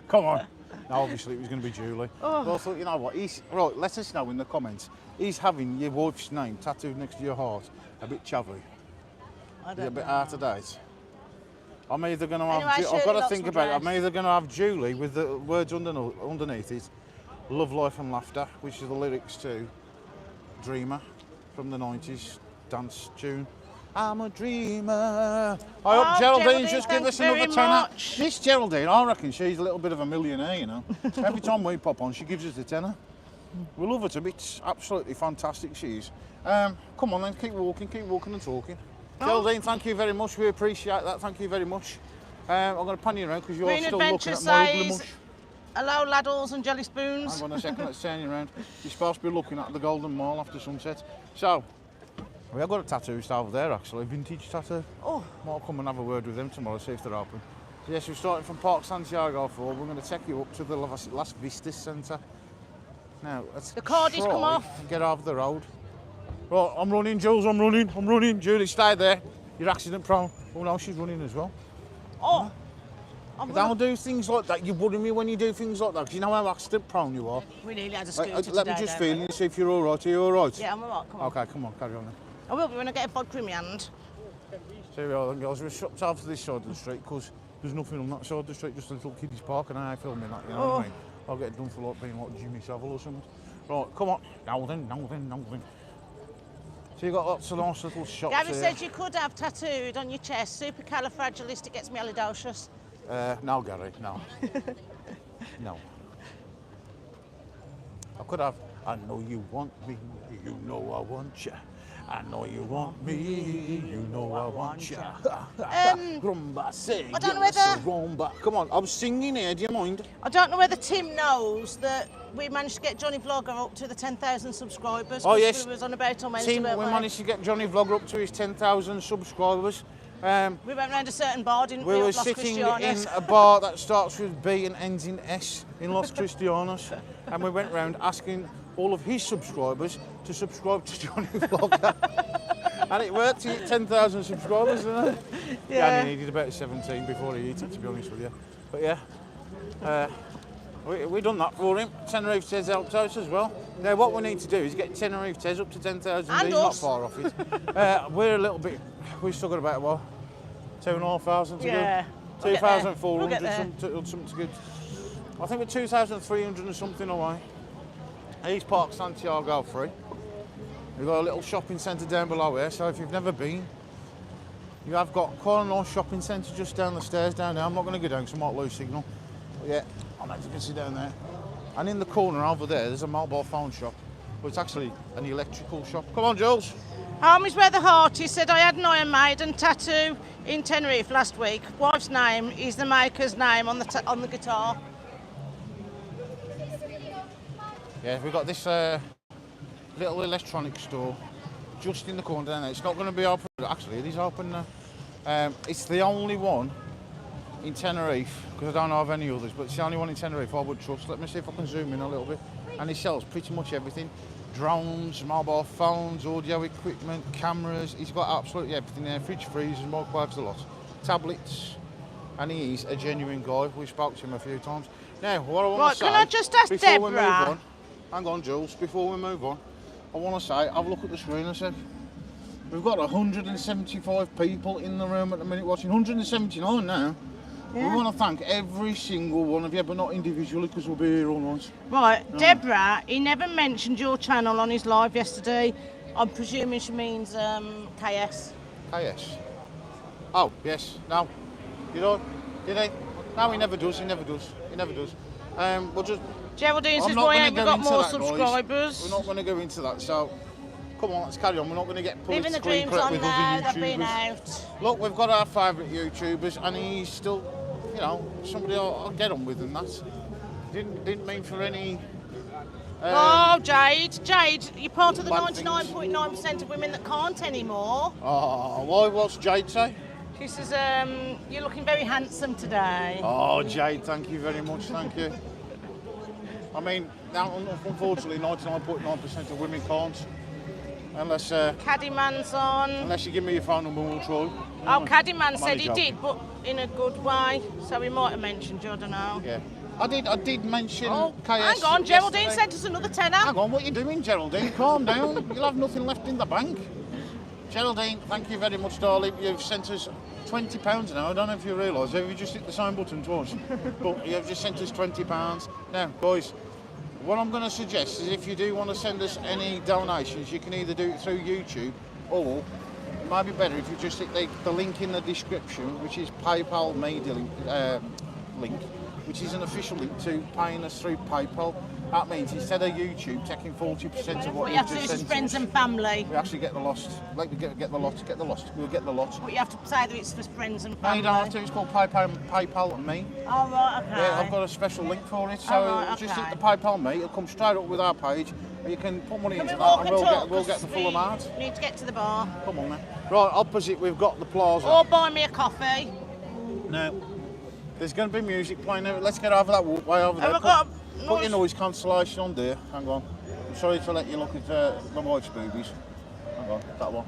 Come on. Now, obviously, it was going to be Julie. Oh. But I thought, you know what? Right, let us know in the comments. Is having your wife's name tattooed next to your heart a bit chavvy? I Is it a don't bit know. out of date? I'm either going to have. Anyway, I've Shirley got to likes think my about it. dress. I'm either going to have Julie with the words underneath it, "Love, Life and Laughter," which is the lyrics to "Dreamer" from the '90s dance tune. I'm a dreamer. I hope Geraldine just give us another very tenner. much. This Geraldine, I reckon she's a little bit of a millionaire, you know. Every time we pop on, she gives us a tenner. We love her to bits. Absolutely fantastic she is. Come on then, keep walking and talking. Geraldine, thank you very much. We appreciate that. Thank you very much. I'm going to pan you around because you're Green still looking Adventure at my ugly says, mush. hello, laddles and jelly spoons. Hang on a second, let's turn you around. You're supposed to be looking at the Golden Mile after sunset. So, we have got a tattooist over there actually, vintage tattoo. Oh, Might come and have a word with them tomorrow, see if they're open. So yes, we're starting from Park Santiago 4. We're going to take you up to the Las Vistas Centre. Now, let's The card has come try off. and get over the road. Right, I'm running, Jules, I'm running. Julie, stay there. You're accident prone. Oh no, she's running as well. Oh, I'm Don't gonna, do things like that. You worry me when you do things like that, because you know how accident prone you are. we nearly had a scooter today. Let me just feel don't you, see if you're all right. Are you all right? we? Yeah, I'm alright. Come on. Okay, come on, carry on then. I will be when I get a vodka in my hand. So we are then, guys. We're shopped out to this side of the street because there's nothing on that side of the street, just a little kiddies park, and I filming that, you know what I mean? I'll get done for like being like Jimmy Savile or something. Right, come on. Now then. So you've got lots of nice little shops Gabby here. said you could have tattooed on your chest supercalifragilisticexpialidocious. No, Gary, no. No. I could have. I know you want me, you know I want you. I know you want me, you know I want you. I don't know whether Come on, I'm singing here, do you mind? I don't know whether Tim knows that we managed to get Johnny Vlogger up to the 10,000 subscribers. Oh, yes. We was on about on Wednesday, Tim, we weren't managed to get Johnny Vlogger up to his 10,000 subscribers. We went round a certain bar, didn't we? We were Los sitting Cristianos. in a bar that starts with B and ends in S in Los Cristianos, and we went round asking all of his subscribers to subscribe to Johnny Vlogger. And it worked, he hit 10,000 subscribers, didn't it? Yeah. And he needed about 17 before he hit it, to be honest with you. But yeah, we done that for him. Tenerife Tez helped out as well. Now what we need to do is get Tenerife Tez up to 10,000. And He's not far off it. We're a little bit, we've still got about, well, 2,500 to Yeah. go. 2,400 We'll get there. something to go. I think we're 2,300 and something away. East Park Santiago free. We've got a little shopping centre down below here, so if you've never been, you have got quite a nice shopping centre just down the stairs down there. I'm not going to go down because I might lose signal. But yeah, as you can see down there. And in the corner over there's a mobile phone shop, but it's actually an electrical shop. Come on, Jules. Home is where the heart is. Said I had an Iron Maiden tattoo in Tenerife last week. Wife's name is the maker's name on the guitar. Yeah, we've got this little electronics store just in the corner down there. It's not going to be open. Actually, it is open now. It's the only one in Tenerife, because I don't know of any others, but it's the only one in Tenerife I would trust. Let me see if I can zoom in a little bit. And he sells pretty much everything. Drones, mobile phones, audio equipment, cameras. He's got absolutely everything there. Fridge, freezers, microwaves, a lot. Tablets. And he is a genuine guy. We spoke to him a few times. Now, what I want to say... Right, can I just ask before we Deborah? move on, hang on, Jules. Before we move on, I want to say, have a look at the screen. I said, we've got 175 people in the room at the minute watching. 179 now. Yeah. We want to thank every single one of you, but not individually, because we'll be here all night. Right, No. Deborah, he never mentioned your channel on his live yesterday. I'm presuming she means KS. KS. Oh, yes. No. You know, did he? No, he never does. He never does. He never does. We'll just... Geraldine I'm says, not why gonna ain't we go got into more that, boys. subscribers? We're not going to go into that, so come on, let's carry on. We're not going to get Living the politically dreams incorrect on with now, other they've been YouTubers. out. Look, we've got our favourite YouTubers, and he's still, you know, somebody I'll get on with, and that. Didn't mean for any. Oh, Jade, you're part of the bad things. 99.9% of women that can't anymore. Oh, what's Jade say? She says, you're looking very handsome today. Oh, Jade, thank you very much, thank you. I mean, now, unfortunately, 99.9% of women can't, unless Caddyman's on. unless you give me your phone number, we'll try. Oh, Caddyman I'm said only he joking. did, but in a good way. So he might have mentioned you, I don't know. Yeah, I did mention Oh, KS. hang on, Geraldine yesterday. sent us another tenner. Hang on, what are you doing, Geraldine? Calm down. You'll have nothing left in the bank. Geraldine, thank you very much, darling. You've sent us £20 now. I don't know if you realise. Have you just hit the same button twice? But you've just sent us £20. Now, boys, what I'm going to suggest is if you do want to send us any donations, you can either do it through YouTube, or it might be better if you just hit the link in the description, which is PayPal media link, which is an official link to paying us through PayPal. That means instead of YouTube taking 40% of what What you you've have to do just is sent friends us, and family. we actually get the lost. Like we get the lot. We'll get the lot. But you have to say that it's for friends and No, family. you don't have to. It's called PayPal and me. Oh, right, okay. Yeah, I've got a special link for it. So Oh, right, just hit okay. the PayPal me. It'll come straight up with our page. And you can put money Can into we that, walk and and talk? we'll get 'Cause the full we amount. need to get to the bar. Come on then. Right, opposite we've got the plaza. Or buy me a coffee. Now, there's going to be music playing now. Let's get over that walkway over there. Have I got Put your noise cancellation on there. Hang on. I'm sorry to let you look at my wife's boobies. Hang on, that one.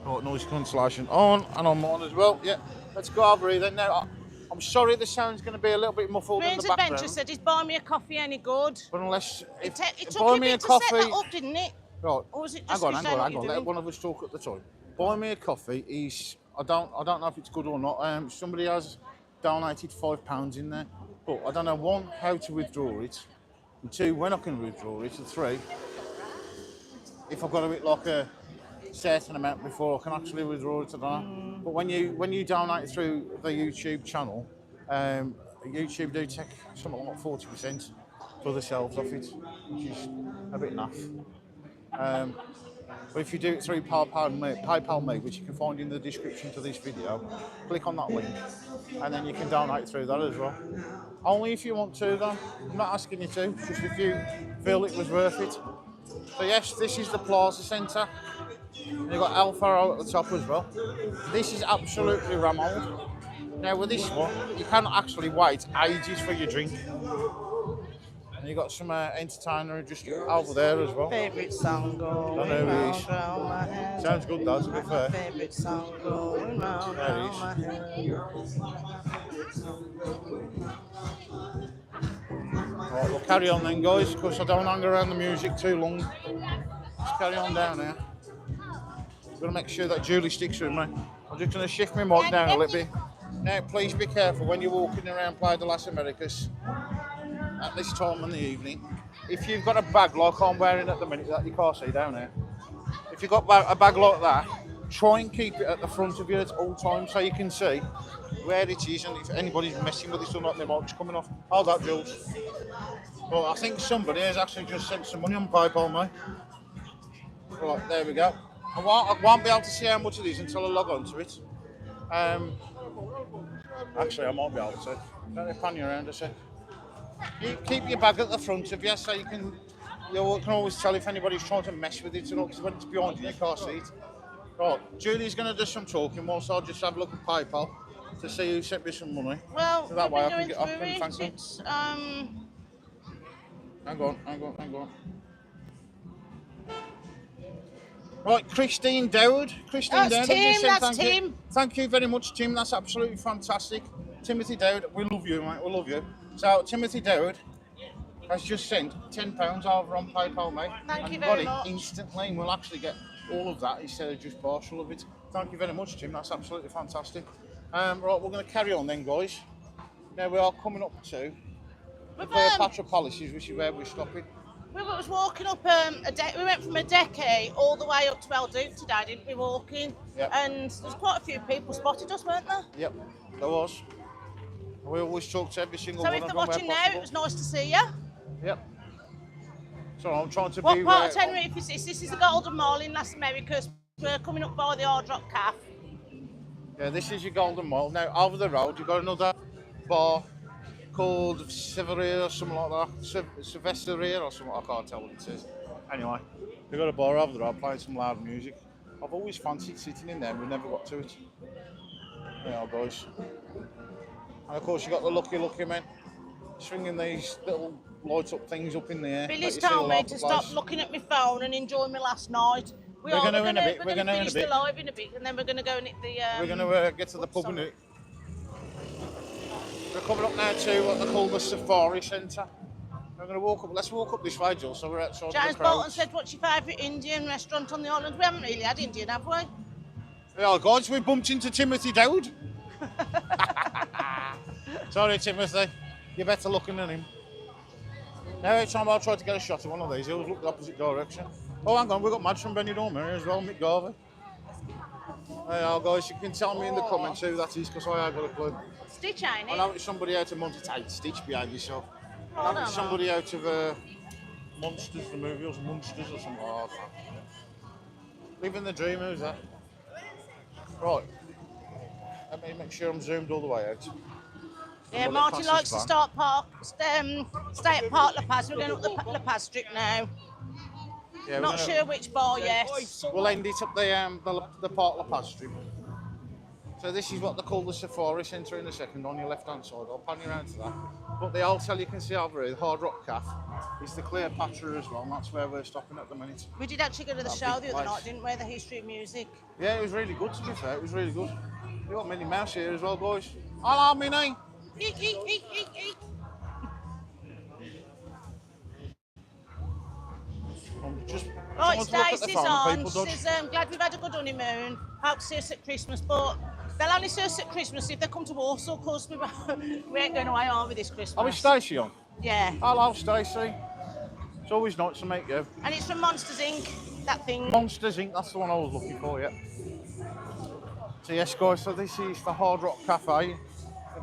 Right, noise cancellation on and on mine as well. Yeah, let's go over here then. Now, I'm sorry the sound's going to be a little bit muffled in Moon's the Adventure background. said, is buy me a coffee any good? But unless... It took buy you a me a bit to set coffee... that up, didn't it? Right. Or was it Hang just on, you hang saying on, what hang on. you're Let doing? one of us talk at the time. Buy me a coffee is... I don't know if it's good or not. Somebody has donated £5 in there. But I don't know, one, how to withdraw it. And two, when I can withdraw it. And three, if I've got to hit like a certain amount before I can actually withdraw it, I don't know. But when you donate through the YouTube channel, YouTube do take something like 40% for themselves off it, which is a bit naff. But if you do it through PayPal Me, which you can find in the description to this video, click on that link, and then you can donate through that as well. Only if you want to, though. I'm not asking you to, just if you feel it was worth it. So yes, this is the Plaza Centre. And you've got Alfaro at the top as well. This is absolutely rammed. Now with this one, you cannot actually wait ages for your drink. And you've got some entertainer just over there as well. Favourite song going Don't know who he is. round, round my head. Sounds good though, to be fair. Favourite song going round, There he round is. my head. Right, we'll carry on then guys, because I don't hang around the music too long. Let's carry on down here. I'm going to make sure that Julie sticks with me. I'm just going to shift my mic down a little bit. Now please be careful when you're walking around Playa de las Americas at this time in the evening. If you've got a bag like I'm wearing at the minute that you can't see down here, if you've got a bag like that, try and keep it at the front of you at all times so you can see where it is, and if anybody's messing with it or not, their mic's coming off. Hold that, Jules. Well, I think somebody has actually just sent some money on PayPal, mate. Right, there we go. I won't be able to see how much it is until I log on to it. Actually, I might be able to. Let me pan you around a sec. You keep your bag at the front of you so you can always tell if anybody's trying to mess with it or not, because when it's behind you can't see it. Right, Julie's going to do some talking whilst I'll just have a look at PayPal to see who sent me some money. Well, So that way I can we've get been off going and thank through them. it. Hang on. Right, Christine Dowd. Christine That's Dowd. I've just Tim, said that's thank you. Tim. Thank you very much, Tim. That's absolutely fantastic. Timothy Dowd, we love you, mate. We love you. So, Timothy Dowd has just sent £10 over on PayPal, mate. Thank and you got very it much. instantly, and we'll actually get all of that instead of just partial of it. Thank you very much, Tim. That's absolutely fantastic. Right, we're going to carry on then, guys. Now we are coming up to the Cleopatra Palaces, which is where we're stopping. We was walking up we went from a decade all the way up to El Duke today, didn't we, walking? Yep. And there's quite a few people spotted us, weren't there? Yep, there was. We always talk to every single So one if of they're them where watching now, possible. it was nice to see you. Yep. So I'm trying to What be part of Tenerife is this? This is the Golden Mile in Las Americas. We're coming up by the Hard Rock Cafe. Yeah, this is your Golden Mile. Now, over the road, you've got another bar called Severia or something like that. Silvesteria or something, I can't tell what it says. Anyway, you've got a bar over the road playing some loud music. I've always fancied sitting in there, we've never got to it. There you are, guys. And of course, you've got the lucky men swinging these little light up things up in the air. Billy's told me to stop looking at my phone and enjoy my last night. We're going to in a bit. We're going to finish the live in a bit, and then we're going to go and hit the. We're going to get to the pub in it. We're coming up now to what they call the Safari Centre. We're going to walk up. Let's walk up this way, Jill, so we're outside James the crowds. Bolton said, "What's your favourite Indian restaurant on the island?" We haven't really had Indian, have we? Yeah, guys, we bumped into Timothy Dowd. Sorry, Timothy. You're better looking than him. Now, every time I try to get a shot of one of these, he always look the opposite direction. Oh, hang on, we've got Mads from Benidorm here as well, Mick Garvey. There you are, guys. You can tell me in the comments who that is, because I haven't got a clue. Stitch, ain't I it? know it's somebody out of Monty Tate. Stitch, behind yourself. Oh, I know no, it's no. somebody out of Monsters, the movie, or Monsters or something like that. Living the dream, who's that? Right. Let me make sure I'm zoomed all the way out. Yeah, Well, Martin it likes to passes stay at Park La Paz. We're going up the La Paz Strip now. Yeah, Not sure which bar yet. We'll end it up the Park La Paz Strip. So this is what they call the Safari Centre in a second on your left-hand side. I'll pan you around to that. But the hotel you can see over here, the Hard Rock Cafe, is the Cleopatra as well, and that's where we're stopping at the minute. We did actually go to the That show big the other place. night, didn't we? The History of Music. Yeah, it was really good to be fair, it was really good. You've got Minnie Mouse here as well, boys. Hello, Minnie. Eek, eek, eek, eek, eek. I'm just Right, trying to look at the Stacey's phone and on. people She dodge. says, glad we've had a good honeymoon. Hope to see us at Christmas, but they'll only see us at Christmas if they come to Warsaw, because we ain't going away, are we, this Are we Christmas? Stacey on? Yeah. Hello, Stacey. It's always nice to meet you. And it's from Monsters Inc., that thing. Monsters Inc. That's the one I was looking for, yeah. So yes, guys. So this is the Hard Rock Cafe in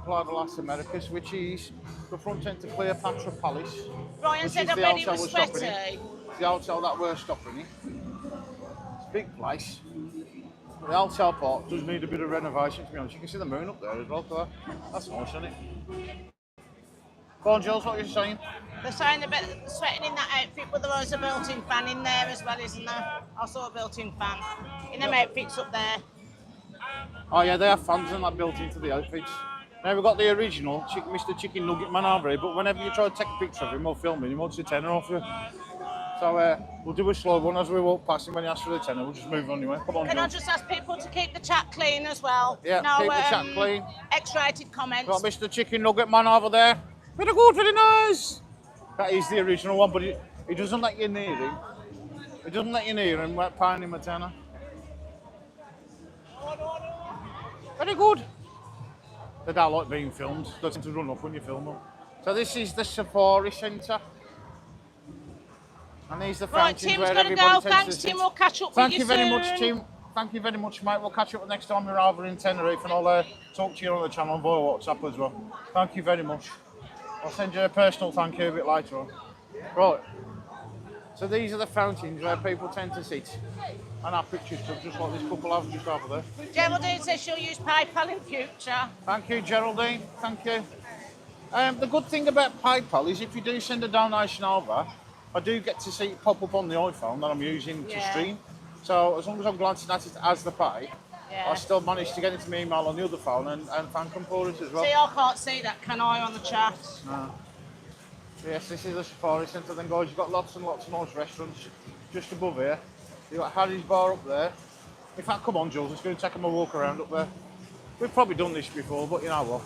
Playa de las Americas, which is the front end to Cleopatra Palace, Brian which said, is I the bet it hotel was we're stopping in. sweaty. It's the hotel that we're stopping in. It's a big place. The hotel part does need a bit of renovation, to be honest. You can see the moon up there as well. So that's nice, isn't it? Go on, Jules, what are you saying? They're saying they're sweating in that outfit, but there was a built-in fan in there as well, isn't there? I saw a built-in fan in them outfits up there. Oh yeah, they have fans and that built into the outfits. Now we've got the original Mr. Chicken Nugget Man over here, but whenever you try to take a picture of him or film him, he wants a tenner off you. So we'll do a slow one as we walk past him. When he asks for the tenner, we'll just move on anyway. Come on, Can I Jules. just ask people to keep the chat clean as well? Yeah, No, keep the chat clean. X-rated We've comments. got Mr. Chicken Nugget Man over there. Very good, very nice. That is the original one, but he doesn't let you near him. He doesn't let you near him without paying him a tenner. Very good. They don't like being filmed. They tend to run off when you film them. So this is the Safari Centre. And these are the Right, fountains Tim's where got to everybody go. tends Thanks, to sit. Tim. We'll catch up Thank with you very soon. much, Tim. Thank you very much, mate. We'll catch up next time we're over in Tenerife, and I'll talk to you on the channel via WhatsApp as well. Thank you very much. I'll send you a personal thank you a bit later on. Right. So these are the fountains where people tend to sit and have pictures of, just like this couple have just over there. Geraldine says she'll use PayPal in future. Thank you, Geraldine. Thank you. The good thing about PayPal is if you do send a donation over, I do get to see it pop up on the iPhone that I'm using to stream. So as long as I'm glancing at it as the pay, I still manage to get into my email on the other phone and thank them for it as well. See, I can't see that, can I, on the chat? No. Yes, this is the Safari Centre then, guys. You've got lots and lots of nice restaurants just above here. You've got Harry's Bar up there. In fact, come on, Jules, let's go and take them a walk around up there. We've probably done this before, but you know what?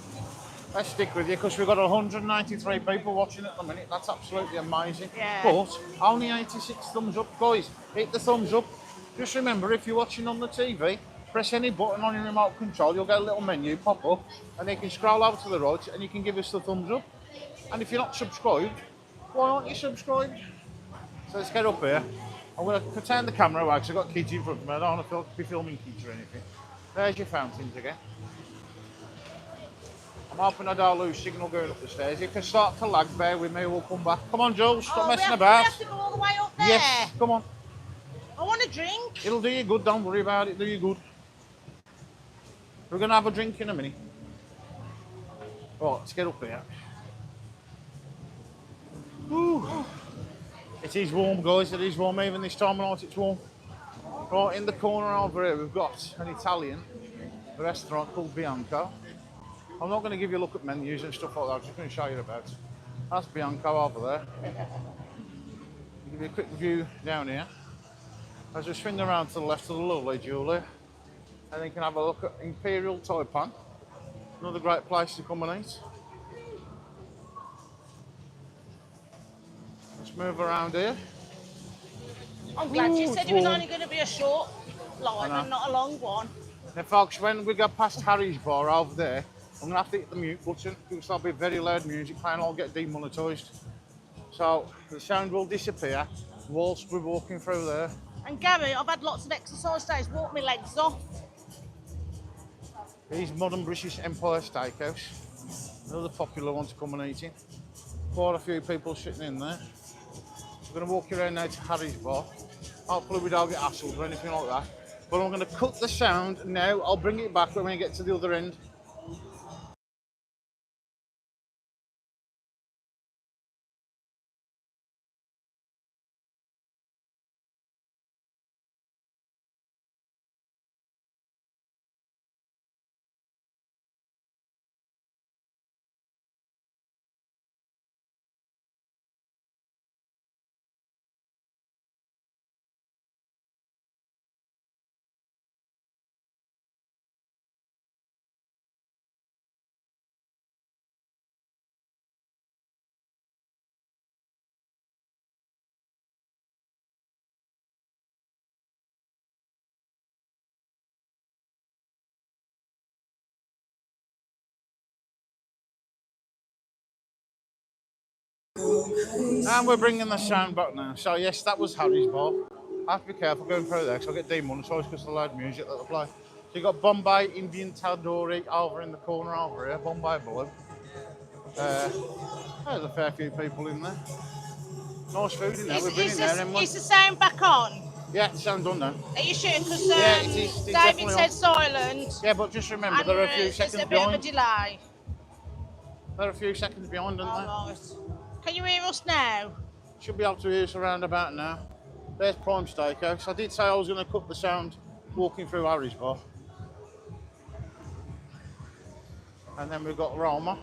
Let's stick with you because we've got 193 people watching at the minute. That's absolutely amazing. Yeah. But only 86 thumbs up, guys. Hit the thumbs up. Just remember, if you're watching on the TV, press any button on your remote control. You'll get a little menu pop up, and you can scroll over to the right, and you can give us the thumbs up. And if you're not subscribed, why aren't you subscribed? So let's get up here. I'm going to turn the camera away because I've got kids in front of me. I don't want to be filming kids or anything. There's your fountains again. I'm hoping I don't lose signal going up the stairs. If I start to lag, bear with me, we'll come back. Come on, Jules, stop messing about. We have to go all the way up there? Yes, come on. I want a drink. It'll do you good, don't worry about it, do you good. We're going to have a drink in a minute. Right, let's get up here. Ooh. It is warm, guys, it is warm. Even this time of night it's warm. Right, in the corner over here we've got an Italian restaurant called Bianco. I'm not going to give you a look at menus and stuff like that, I'm just going to show you about. That's Bianco over there. I'll give you a quick view down here. As we swing around to the left of the lovely Julie, and then you can have a look at Imperial Taipan. Another great place to come and eat. Let's move around here. I'm glad you Ooh, said it's it was warm. only going to be a short live and not a long one. Now folks, when we go past Harry's Bar over there, I'm going to have to hit the mute button because there'll be very loud music playing and I'll get demonetised. So the sound will disappear whilst we're walking through there. And Gary, I've had lots of exercise days, walk my legs off. Here's Modern British Empire Steakhouse. Another popular one to come and eat in. Quite a few people sitting in there. We're going to walk you around now to Harry's Bar. Hopefully we don't get hassled or anything like that. But I'm going to cut the sound now. I'll bring it back when we get to the other end. And we're bringing the sound back now. So yes, that was Harry's bar. I have to be careful going through there because I'll get demonetized because of the loud music that they play. So you got Bombay Indian Tandoori over in the corner over here, Bombay Blue. There's a fair few people in there. Nice food in there. We've been in there, haven't we? Is the sound back on? Yeah, the sound's done now. Are you sure? Because Yeah, it is David definitely said on. silent. Yeah, but just remember, And there are a few there's seconds a bit of a behind. delay. They're a few seconds behind, aren't All right. Can you hear us now? they? Should be able to hear us around about now. There's Prime Steakhouse. I did say I was going to cut the sound walking through Harry's bar. And then we've got Roma,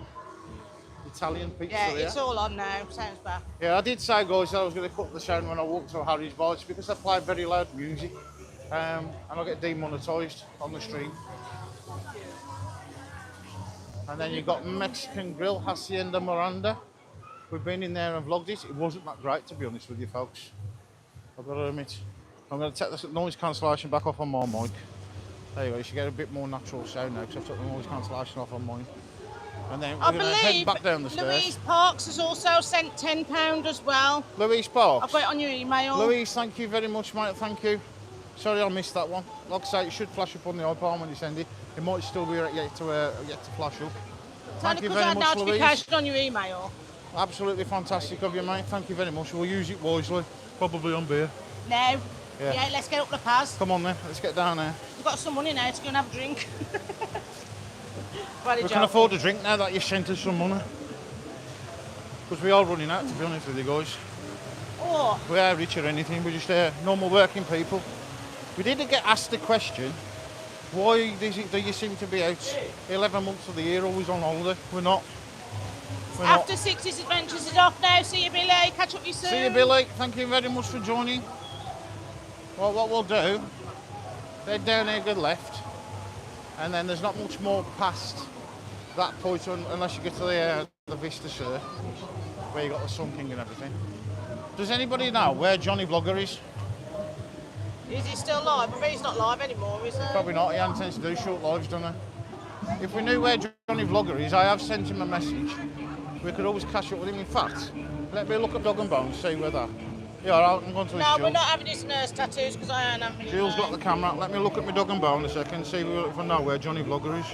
Italian pizzeria. Yeah, it's all on now. Sounds back. Yeah, I did say, guys, that I was going to cut the sound when I walked through Harry's bar. It's because I play very loud music. And I'll get demonetised on the stream. And then you've got Mexican Grill, Hacienda Miranda. We've been in there and vlogged it. It wasn't that great, to be honest with you, folks. I've got to admit. I'm going to take the noise cancellation back off on my mic. There you go, you should get a bit more natural sound now because I've took the noise cancellation off on mine. And then we're going to head back down the stairs. Louise Parks has also sent £10 as well. Louise Parks? I've got it on your email. Louise, thank you very much, mate. Thank you. Sorry I missed that one. Like I say, it should flash up on the iPad when you send it. It might still be yet to flash up. Thank you very much, Louise. Notification on your email. Absolutely fantastic of you, mate. Thank you very much. We'll use it wisely. Probably on beer. No. Yeah. Yeah, let's get up the pass. Come on then, let's get down there. We've got some money now to go and have a drink. We can afford a drink now that you've sent us some money. Because we are running out, to be honest with you guys. Oh. We are rich or anything, we're just normal working people. We did get asked the question, why do you seem to be out 11 months of the year always on holiday? We're not. After 60's Adventures is off now. See you, Billy. Catch up with you soon. See you, Billy. Thank you very much for joining. Well, what we'll do, head down here, good left, and then there's not much more past that point unless you get to the Vista Sur, where you got the Sun King and everything. Does anybody know where Johnny Vlogger is? Is he still live? I bet he's not live anymore, is he? Probably not. He hasn't tends to do short lives, doesn't he? If we knew where Johnny Vlogger is, I have sent him a message. We could always catch up with him. In fact, let me look at Dog and Bones, see where that. Yeah, I'm going to his No, Jules. we're not having his nurse tattoos because I ain't having Jules got the camera. Let me look at my Dog and Bone a second, see if I know where Johnny Vlogger is.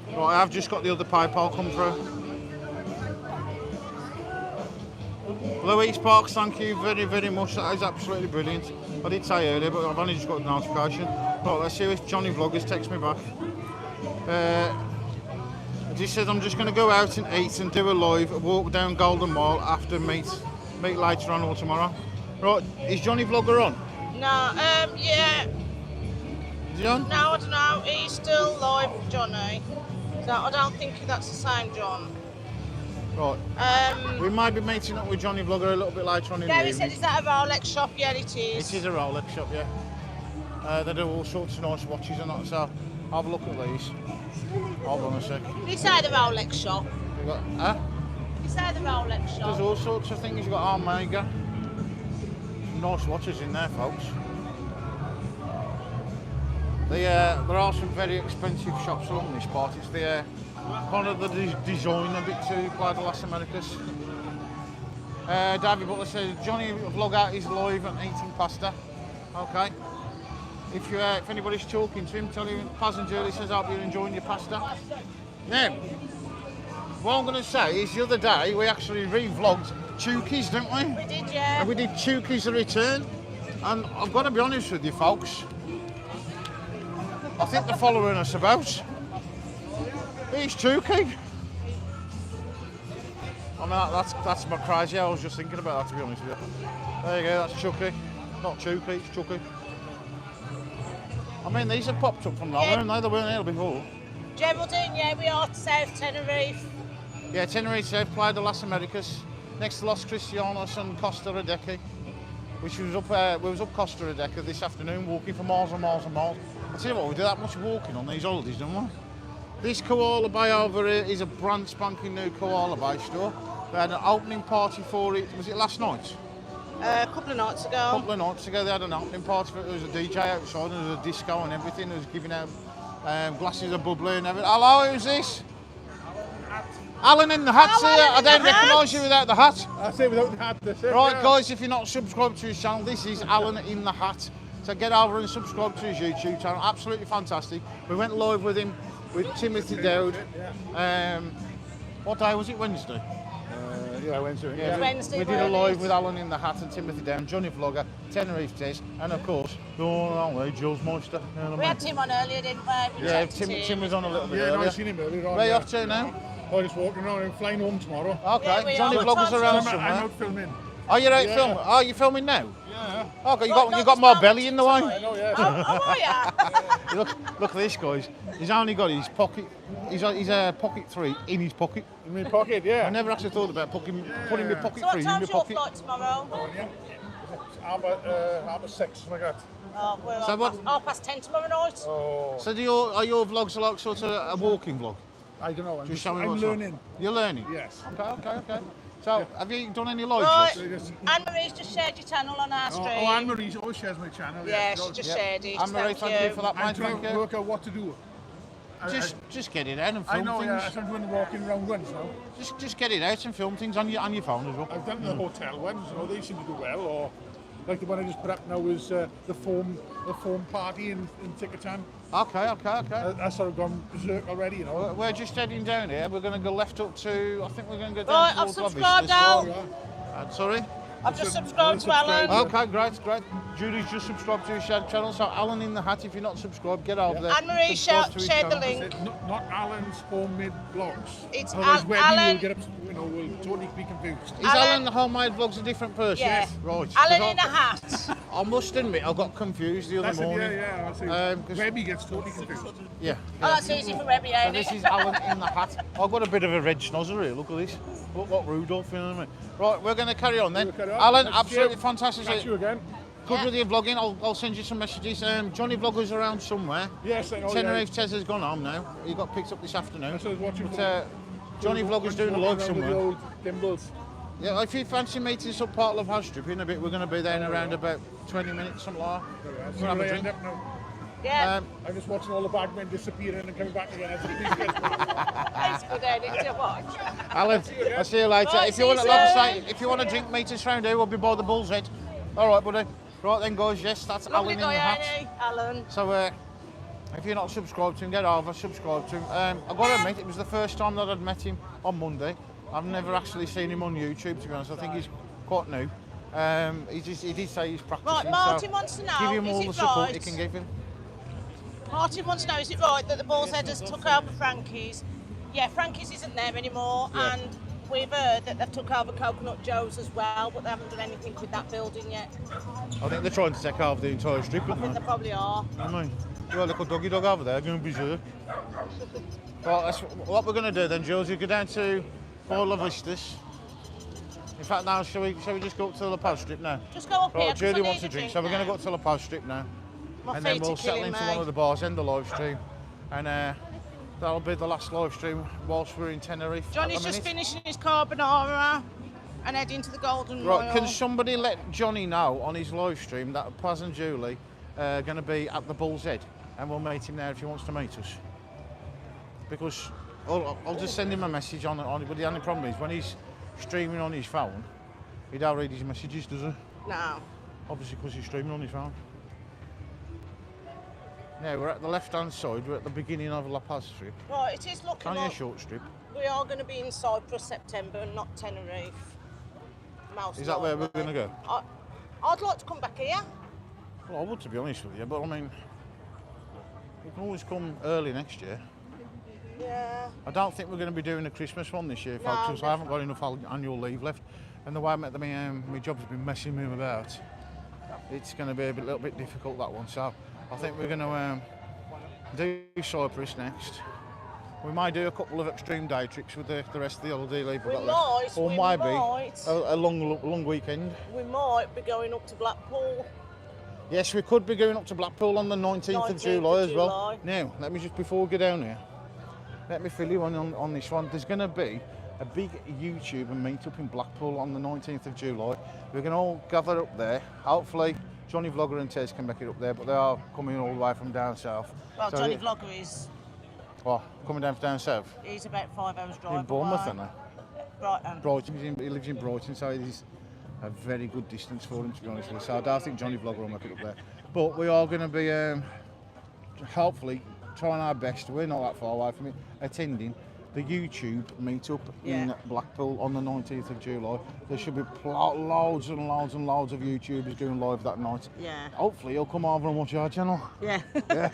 Right, I have just got the other PayPal come through. Louise Parks, thank you very, very much. That is absolutely brilliant. I did say earlier, but I've only just got the notification. Right, let's see if Johnny Vloggers texts me back. He says I'm just going to go out and eat and do a live, walk down Golden Mile after meet later on or tomorrow. Right, is Johnny Vlogger on? No, yeah. Is he on? No, I don't know. He's still live, Johnny. So I don't think that's the same John. Right. We might be meeting up with Johnny Vlogger a little bit later on in the Gary evening. said, is that a Rolex shop? Yeah, it is. It is a Rolex shop, yeah. They do all sorts of nice watches and that, so have a look at these. Hold on a sec. Did he say the Rolex shop? You've got, huh? Did he say the Rolex shop? There's all sorts of things. You've got Omega. Some nice watches in there, folks. There are some very expensive shops along this part. It's the kind of the design a bit too, quite the Las Americas. David Butler says Johnny Vlogger is live and eating pasta. Okay. If anybody's talking to him, tell him Paz and Julie says I hope you're enjoying your pasta. Now, what I'm going to say is the other day we actually re-vlogged Chuki's, didn't we? We did, yeah. And we did Chuki's The Return. And I've got to be honest with you, folks. I think they're following us about. He's Chuki. I mean, that's my crazy. I was just thinking about that, to be honest with you. There you go, that's Chucky. Not Chuki, it's Chucky. I mean, these have popped up from nowhere, and they weren't here before. Geraldine, yeah, we are to South Tenerife. Yeah, Tenerife have played the Las Americas next to Los Cristianos and Costa Rica, which was up. We was up Costa Rica this afternoon, walking for miles and miles and miles. I tell you what, we do that much walking on these holidays, don't we? This Koala Bay over here is a brand spanking new Koala Bay store. They had an opening party for it. Was it last night? A couple of nights ago. A couple of nights ago, they had an opening party for it. There was a DJ outside, and there was a disco and everything. There was giving out glasses of bubbly and everything. Hello, who's this? Alan in the hat's Alan here. in I don't the hat. recognise you without the hat. I say without the hat, that's it. Right, yeah. guys, if you're not subscribed to his channel, this is Alan in the hat. So get over and subscribe to his YouTube channel. Absolutely fantastic. We went live with him with Timothy Dowd. What day was it? Wednesday. Yeah, Wednesday. Yeah, Wednesday, we did a weren't live it? with Alan in the hat and Timothy Down, Johnny Vlogger, Tenerife Test, and of course, Jules Meister. You know what We I had mean? Tim on earlier, didn't we? Yeah, Tim was on a little bit Yeah, no, earlier. I've seen him earlier on. Where you yeah. off to now? I'm just walking around. I'm flying home tomorrow. Okay, Yeah, we Johnny are. Vlogger's What around time's I'm somewhere. out filming. Oh, you're out Yeah. filming? Oh, you're filming now? Yeah. Okay, you Right, got not more this belly in the way. I know, yeah. Oh, are ya? Look at this, guys. He's only got his pocket. He's a pocket 3 in his pocket. In my pocket, yeah. I never actually thought about putting my pocket So what 3 in my time's your pocket. flight tomorrow? Yeah. Half 6, something like that. Oh, we're So what- 10:30 tomorrow night. Oh, So are your vlogs like sort of a walking vlog? I don't know. Just show me I'm what's on. learning. You're learning? Yes. Okay. So, have you done any lives Right, yet? Yes. Anne-Marie's just shared your channel on our stream. Oh, Anne-Marie always shares my channel. Yeah, she she does. just Yep. shared it. Anne-Marie, thank you for that, I'm mate. trying Thank to you. work out what to do. Just get it out and I film know, yeah. things. I'm doing the walking around ones now. Just get it out and film things on your phone as well. I've done the hotel ones, they seem to do well. Or like the one I just put up now was the foam party in Tickerton. Okay. That's sort of gone berserk already, We're just heading down here. We're going to go left up to. I think we're going to go Right, down I've towards subscribed Lovistas. now. Sorry. I've just Sub- subscribed to Alan. unsubscribed. Okay, great. Judy's just subscribed to his channel. So Alan in the hat. If you're not subscribed, get over there. Anne-Marie subscribe to his shared the channel. link. Not Alan's homemade vlogs. It's Otherwise, Webby Alan- will get up, will totally be confused. Is Alan- Alan the homemade vlogs a different person? Yeah. Right. 'cause Alan I- in a hat. I must admit, I got confused the other That's it, morning. yeah. I see. 'Cause- Webby gets totally confused. Yeah. Oh, that's easy for Rebby, So ain't this it? is Alan in the hat. I've got a bit of a red schnozzer here. Look at this. Look what Rudolph, you know what I mean? Right, we're going to carry on then. We'll carry on. Alan, Thanks, absolutely Jim. fantastic. Catch you again. Good Yeah. with your vlogging. I'll send you some messages. Johnny Vlogger's around somewhere. Yes, I know. Tenerife Tez has gone home now. He got picked up this afternoon. That's what I was watching But, for. Johnny Vlogger's doing a Walking live around with somewhere. the old Gimbals. Yeah, if you fancy meeting some part of House Strip in a bit, we're going to be there in around about 20 minutes, something like that. See We'll have where a I end drink. up now. Yeah, I'm just watching all the bagmen disappearing and coming back again. That's a big get. it's good, ain't it, to watch? Alan, I'll see you later. Right, If you want to, see like you I say, if you want to drink, meet us round here. We'll be by the Bull's Head. All right, buddy. Right then, guys. Yes, that's Lovely Alan in the guy, hat. ain't he, Alan? So, if you're not subscribed to him, get over, subscribe to him. I've got to admit, it was the first time that I'd met him on Monday. I've never actually seen him on YouTube, to be honest. I think he's quite new. He did say he's practicing. Right, Martin so wants to know, give him is all it the support right? you can give him. Martin wants to know, is it right that the Bull's Head has took over Frankie's? Yeah, Frankie's isn't there anymore, Yeah. and we've heard that they've took over Coconut Joe's as well, but they haven't done anything with that building yet. I think they're trying to take over the entire strip, I think aren't they they? probably are. I mean, you've got a little doggy dog over there going berserk. Well, that's what we're going to do then, Jules. You go down to La Vistas. In fact, now, shall we just go up to the Paz Strip now? Just go up here, Right, 'cause I Julie wants need a drink, so we're going to go now. up to the Paz Strip now. My And then feet we'll are settle killing into me. one of the bars, end the live stream. And that'll be the last live stream whilst we're in Tenerife. at Johnny's the just minute. finishing his carbonara and heading to the Golden Right, Royal. can somebody let Johnny know on his live stream that Paz and Julie are going to be at the Bull's Head, and we'll meet him there if he wants to meet us. Because I'll just send him a message on it, but the only problem is when he's streaming on his phone, he don't read his messages, does he? No. Obviously because he's streaming on his phone. Now we're at the left-hand side, we're at the beginning of La Paz Strip. Right, it is looking Only a like short strip. we are going to be in Cyprus September and not Tenerife. Most Is that where we're likely. going to go? I'd like to come back here. Well, I would, to be honest with you, but I mean, we can always come early next year. Yeah. I don't think we're going to be doing a Christmas one this year, No, folks, because I haven't got enough annual leave left. And the way my job's been messing me about, it's going to be a little bit difficult, that one. So I think we're going to do Cyprus next. We might do a couple of extreme day trips with the rest of the holiday leave we've We got left. might, Or we maybe might. a long weekend. We might be going up to Blackpool. Yes, we could be going up to Blackpool on the 19th of 19th July of as well. July. Now, let me just, before we go down here, let me fill you in on this one. There's going to be a big YouTuber meet-up in Blackpool on the 19th of July. We're going to all gather up there. Hopefully, Johnny Vlogger and Tez can make it up there, but they are coming all the way from down south. Well, So Johnny Vlogger is What, coming down south? He's about 5 hours drive In Bournemouth, away. isn't he? Brighton. Brighton, he lives in Brighton, so he's a very good distance for him, to be honest with you. So I don't think Johnny Vlogger will make it up there. But we are going to be, hopefully, trying our best, we're not that far away from it, attending the YouTube meetup in Blackpool on the 19th of July. There should be loads and loads and loads of YouTubers doing live that night. Yeah. Hopefully he'll come over and watch our channel. Yeah. Yeah.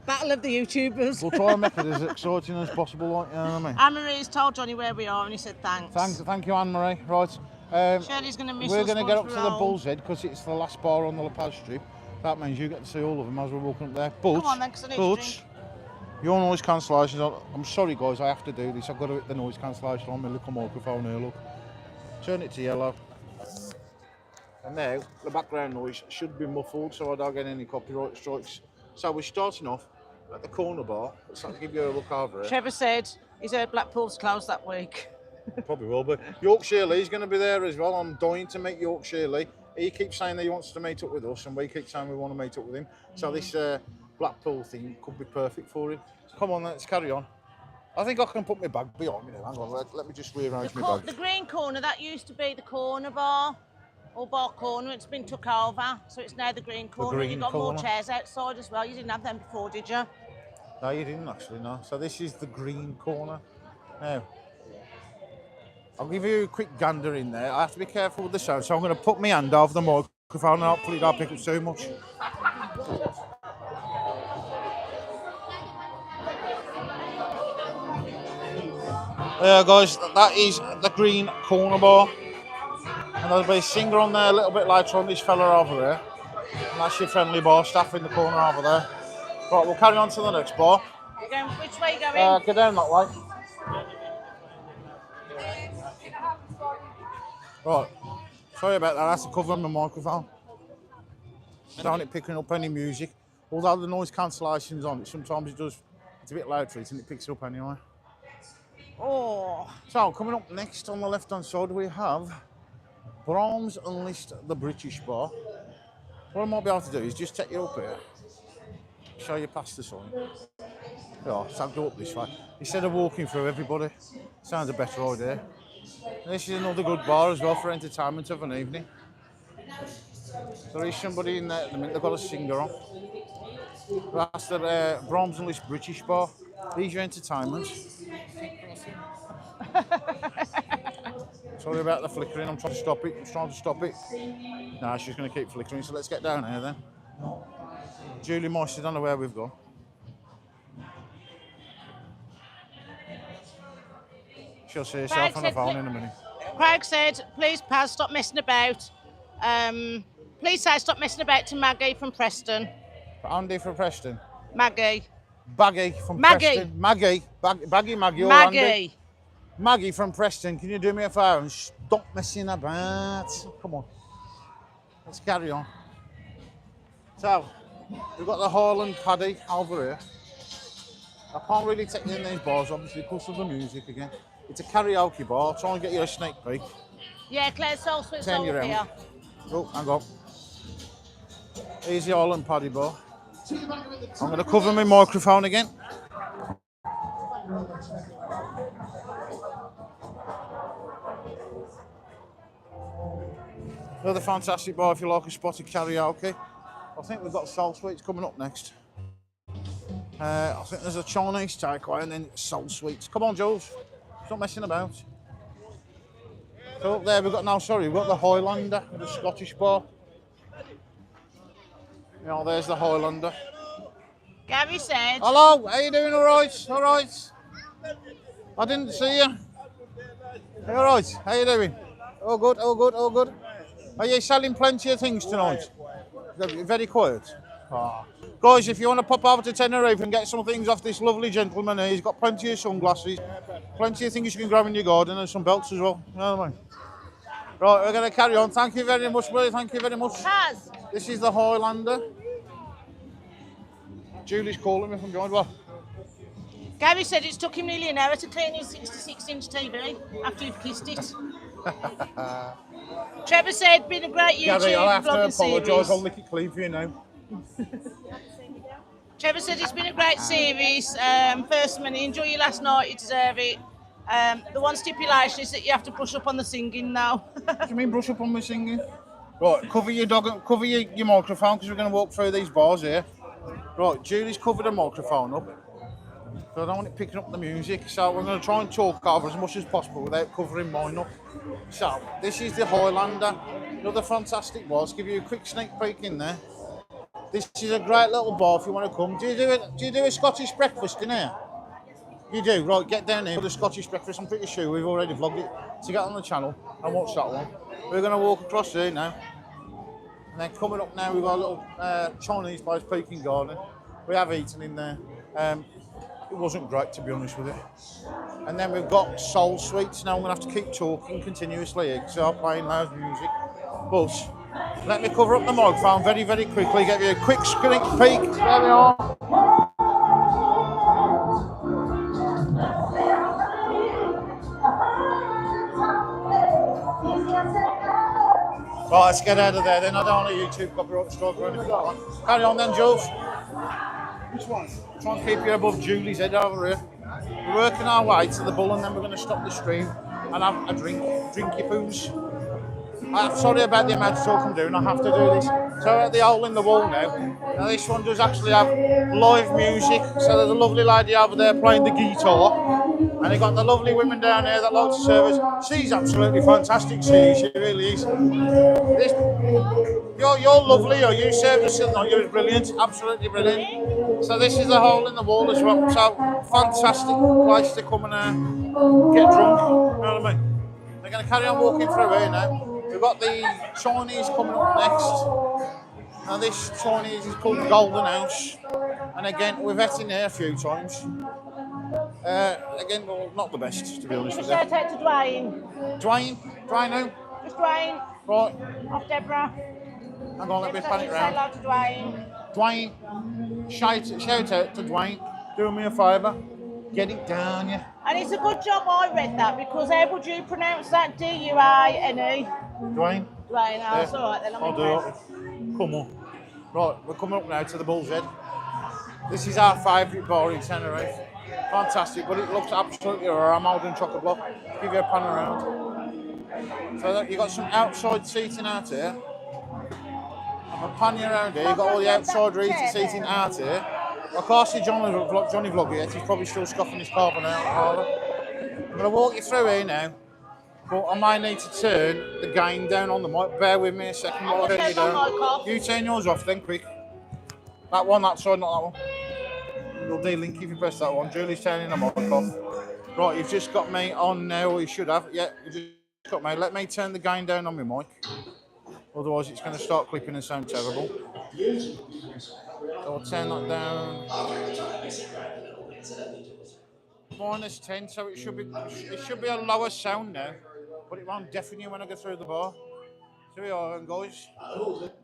Battle of the YouTubers. We'll try and make it as exciting as possible, like, you know what I mean? Anne-Marie's told Johnny where we are and he said thanks. Thank you, Anne-Marie. Right. Shirley's going to miss We're us going to get up once to we're the home. Bull's Head because it's the last bar on the La Paz strip. That means you get to see all of them as we're walking up there. But, Come on then, 'cause I need to drink. your noise cancellation, I'm sorry guys, I have to do this. I've got to hit the noise cancellation on my little microphone here, look. Turn it to yellow. And now, the background noise should be muffled so I don't get any copyright strikes. So we're starting off at the corner bar. Let's give you a look over it. Trevor said he's heard Blackpool's closed that week. Probably will, but Yorkshire Lee's going to be there as well. I'm dying to meet Yorkshire Lee. He keeps saying that he wants to meet up with us, and we keep saying we want to meet up with him. So this Blackpool thing could be perfect for him. Come on, let's carry on. I think I can put my bag behind me now. Hang on, let me just rearrange my bag. The green corner, that used to be the corner bar, or bar corner. It's been took over, so it's now the green corner. green You've got corner. more chairs outside as well. You didn't have them before, did you? No, you didn't actually, no. So this is the green corner. Now, I'll give you a quick gander in there. I have to be careful with the sound, so I'm going to put my hand over the microphone and hopefully it don't pick up too much. There, guys, that is the green corner bar. And there'll be a singer on there a little bit later on, this fella over there. And that's your friendly bar staff in the corner over there. Right, we'll carry on to the next bar. You're going, which way are you going? Go down that way. Right, sorry about that, I have to cover my microphone. Don't it picking up any music. Although the noise cancellation's on it, sometimes it does, it's a bit loud for it and it picks it up anyway. Oh. So, coming up next on the left hand side we have Brahms Unleashed the British Bar. What I might be able to do is just take you up here, show you past the sign. Yeah, so I'll go up this way. Instead of walking through everybody, sounds a better idea. This is another good bar as well for entertainment of an evening. There is somebody in there at the minute, they've got a singer on. That's the Brahms Unleashed British Bar. These are entertainment. Sorry about the flickering, I'm trying to stop it. No, she's going to keep flickering, so let's get down here then. Julie Moyes, I don't know where we've gone. She'll see herself on the phone in a minute. Craig said, please, Paz, stop messing about. Please say stop messing about to Maggie from Preston. Andy from Preston. Maggie. Baggy from Maggie. Preston. Maggie or Maggie. Andy? Maggie from Preston, can you do me a favour and stop messing about? Come on. Let's carry on. So, we've got the Highland Paddy over here. I can't really take you in these bars, obviously, because of the music again. It's a karaoke bar. Try and get you a sneak peek. Yeah, Claire's Soul Sweet's Turn you over round. here. Oh, hang on. Here's the Highland Paddy bar. I'm going to cover my microphone again. Another fantastic bar if you like a spot of karaoke. I think we've got Soul Sweets coming up next. I think there's a Chinese takeaway and then Soul Sweets. Come on, Jules. Stop messing about. So up there we've got, we've got the Highlander, the Scottish bar. You know, there's the Highlander. Gary said, Hello, how you doing? All right? All right. I didn't see you. You all right? How you doing? All good, all good, all good. Are you selling plenty of things tonight? Very quiet. Ah. Guys, if you want to pop over to Tenerife and get some things off this lovely gentleman here, he's got plenty of sunglasses, plenty of things you can grab in your garden and some belts as well. You know what I mean? Right, we're going to carry on. Thank you very much, Willie. Thank you very much. Paz. This is the Highlander. Julie's calling me from behind. What? Gary said it's took him nearly an hour to clean his 66-inch TV after you've kissed it. Trevor said, been a great YouTube Gary, I'll have to vlogging apologise. series. I'll lick it clean for you now. Trevor said it's been a great series. First man, enjoy your last night, you deserve it. The one stipulation is that you have to brush up on the singing now. What do you mean brush up on my singing? Right, cover your dog, cover your microphone because we're going to walk through these bars here. Right, Julie's covered her microphone up, so I don't want it picking up the music. So we're going to try and talk over as much as possible without covering mine up. So this is the Highlander, another fantastic bar. Let's give you a quick sneak peek in there. This is a great little bar if you want to come. Do you do a Scottish breakfast in here? You do, right, get down here for the Scottish breakfast. I'm pretty sure we've already vlogged it. So get on the channel and watch that one. We're going to walk across here now. And then coming up now, we've got a little Chinese place, Peking Garden. We have eaten in there. It wasn't great, to be honest with you. And then we've got Soul Sweets. Now I'm going to have to keep talking continuously here because I'm playing loud music. But let me cover up the microphone very, very quickly, get you a quick sneak peek. There we are. Right, let's get out of there then. I don't want a YouTube copyright strike or anything like that. Carry on then, Jules. Which one? Try and keep you above Julie's head over here. We're working our way to the Bull and then we're going to stop the stream and have a drink. Drink your poos. I'm sorry about the amount of talk I'm doing, I have to do this. So at the hole in the wall now. Now this one does actually have live music. So there's a lovely lady over there playing the guitar. And you've got the lovely women down there that like to serve us. She's absolutely fantastic, she really is. You're lovely, or you served us tonight, you're brilliant, absolutely brilliant. So this is the hole in the wall as well. So fantastic place to come and get drunk, you know what I mean? We're going to carry on walking through here now. We've got the Chinese coming up next. Now this Chinese is called Golden House. And again, we've had in here a few times. Again, well, not the best, to be honest with you. Shout out to Dwayne. Dwayne who? Just Dwayne. Right, Off Deborah. hang on, let me pan it Say round. hello to Dwayne. Dwayne, shout out to Dwayne. Do me a favour. Get it down, yeah. And it's a good job I read that because how would you pronounce that? D-U-I-N-E? Dwayne? Dwayne, oh, it's alright then, I'm I'll do impressed. it. Come on. Right, we're coming up now to the Bull's Head. This is our favourite bar in Tenerife. Fantastic, but it looks absolutely a modern chocolate block. Give you a pan around. So you've got some outside seating out here. I'm going to pan you around here. You've got all the outside seating out here. I can't see Johnny Vlog yet. He's probably still scoffing his carbon out. I'm going to walk you through here now. But I might need to turn the gain down on the mic. Bear with me a second while I turn you down. You turn yours off then, quick. That one, that side, not that one. You'll de-link if you press that one. Julie's turning the mic off. Right, you've just got me on now, or you should have. Yeah, you just got me. Let me turn the gain down on my mic. Otherwise, it's going to start clipping and sound terrible. So I'll turn that down. -10, so it should be a lower sound now, but it won't deafen you when I go through the bar. So we are, and guys,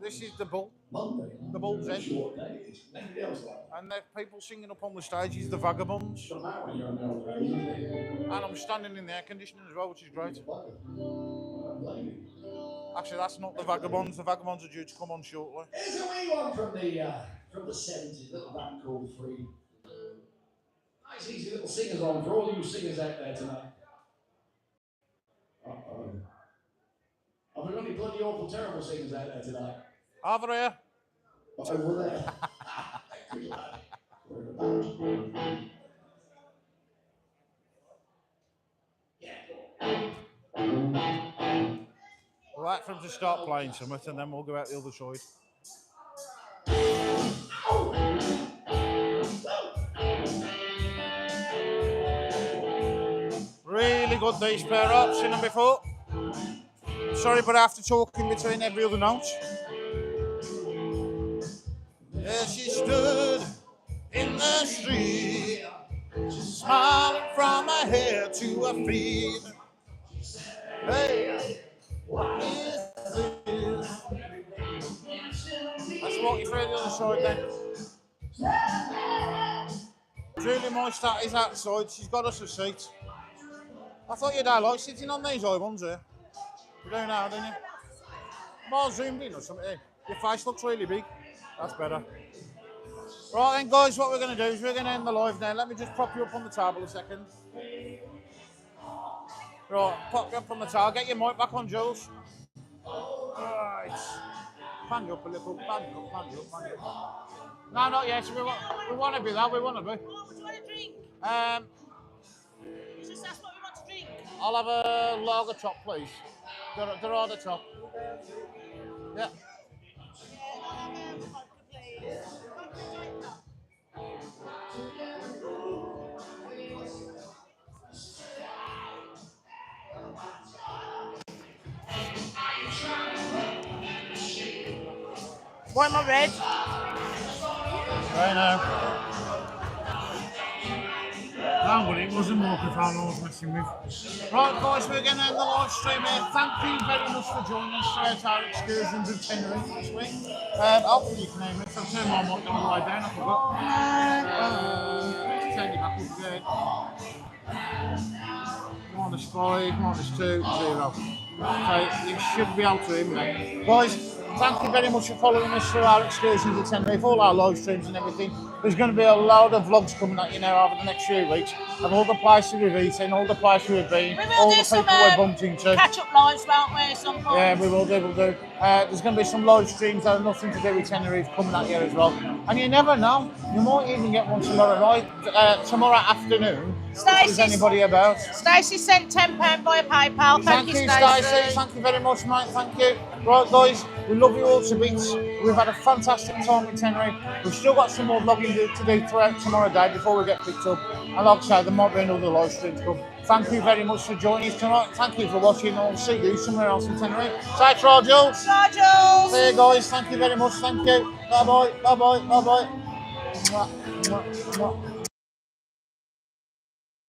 this is the Bull, the Bull's Head, and the people singing up on the stage is the Vagabonds, and I'm standing in the air conditioning as well, which is great. Actually, that's not the Vagabonds. The Vagabonds are due to come on shortly. Here's a wee one from the 70s, little band called Free. Nice easy little singers on for all you singers out there tonight. Uh-oh. Have we got any bloody awful terrible singers out there tonight? Over here. Over there. Good lad. We'll wait for them to start playing something, and then we'll go out the other side. Really good, these pair up. Seen them before. Sorry, but I have to talk in between every other note. There she stood in the street, smiling from her hair to her feet. Hey, what is this? Let's walk you through the other side then. Julie, my stat is outside. She's got us a seat. I thought you'd like sitting on these high ones here. You do now, don't you? More zoomed in or something. Your face looks really big. That's better. Right then, guys, what we're going to do is we're going to end the live now. Let me just prop you up on the table a second. Right, pop you up on the table. Get your mic back on, Jules. Right. Bang up a little. Bang up, bang up, bang up. No, not yet. We want to be that. We want to be. What would you want to drink? Just ask what we want to drink. I'll have a lager top, please. They're on the top. Yeah. I'll have a vodka, please. Vodka drink. Why am I red? Right now. No, but it wasn't microphone I was messing with. Right, guys, we're going to end the live stream here. Thank you very much for joining us throughout our excursions of Tenerife this week. Hopefully you can name it. I'll turn my mic on the way down, I forgot. Turn you back up again. -5, -2, 0. Okay, you should be able to hear me. Guys, thank you very much for following us through our excursions of Tenerife, all our live streams and everything. There's going to be a load of vlogs coming at you now over the next few weeks of all the places we've eaten, all the places we've been, all the people we're bumped into. Catch-up lives, won't we, at some point? Yeah, we will do, we'll do. There's going to be some live streams that have nothing to do with Tenerife coming at you as well. And you never know, you might even get one tomorrow night, tomorrow afternoon, if there's anybody about. Stacey sent £10 via PayPal. Thank you, Stacey. Thank you very much, mate. Thank you. Right, guys, we love you all to bits. We've had a fantastic time in Tenerife. We've still got some more vlogging to do throughout tomorrow day before we get picked up. And like I say, there might be another live stream to come. Thank you very much for joining us tonight. Thank you for watching, and I'll see you somewhere else in Tenerife. Say try, Jules. Bye, Jules. See you guys. Thank you very much. Thank you. Bye-bye. Bye-bye. Bye-bye. Mwah, mwah, mwah.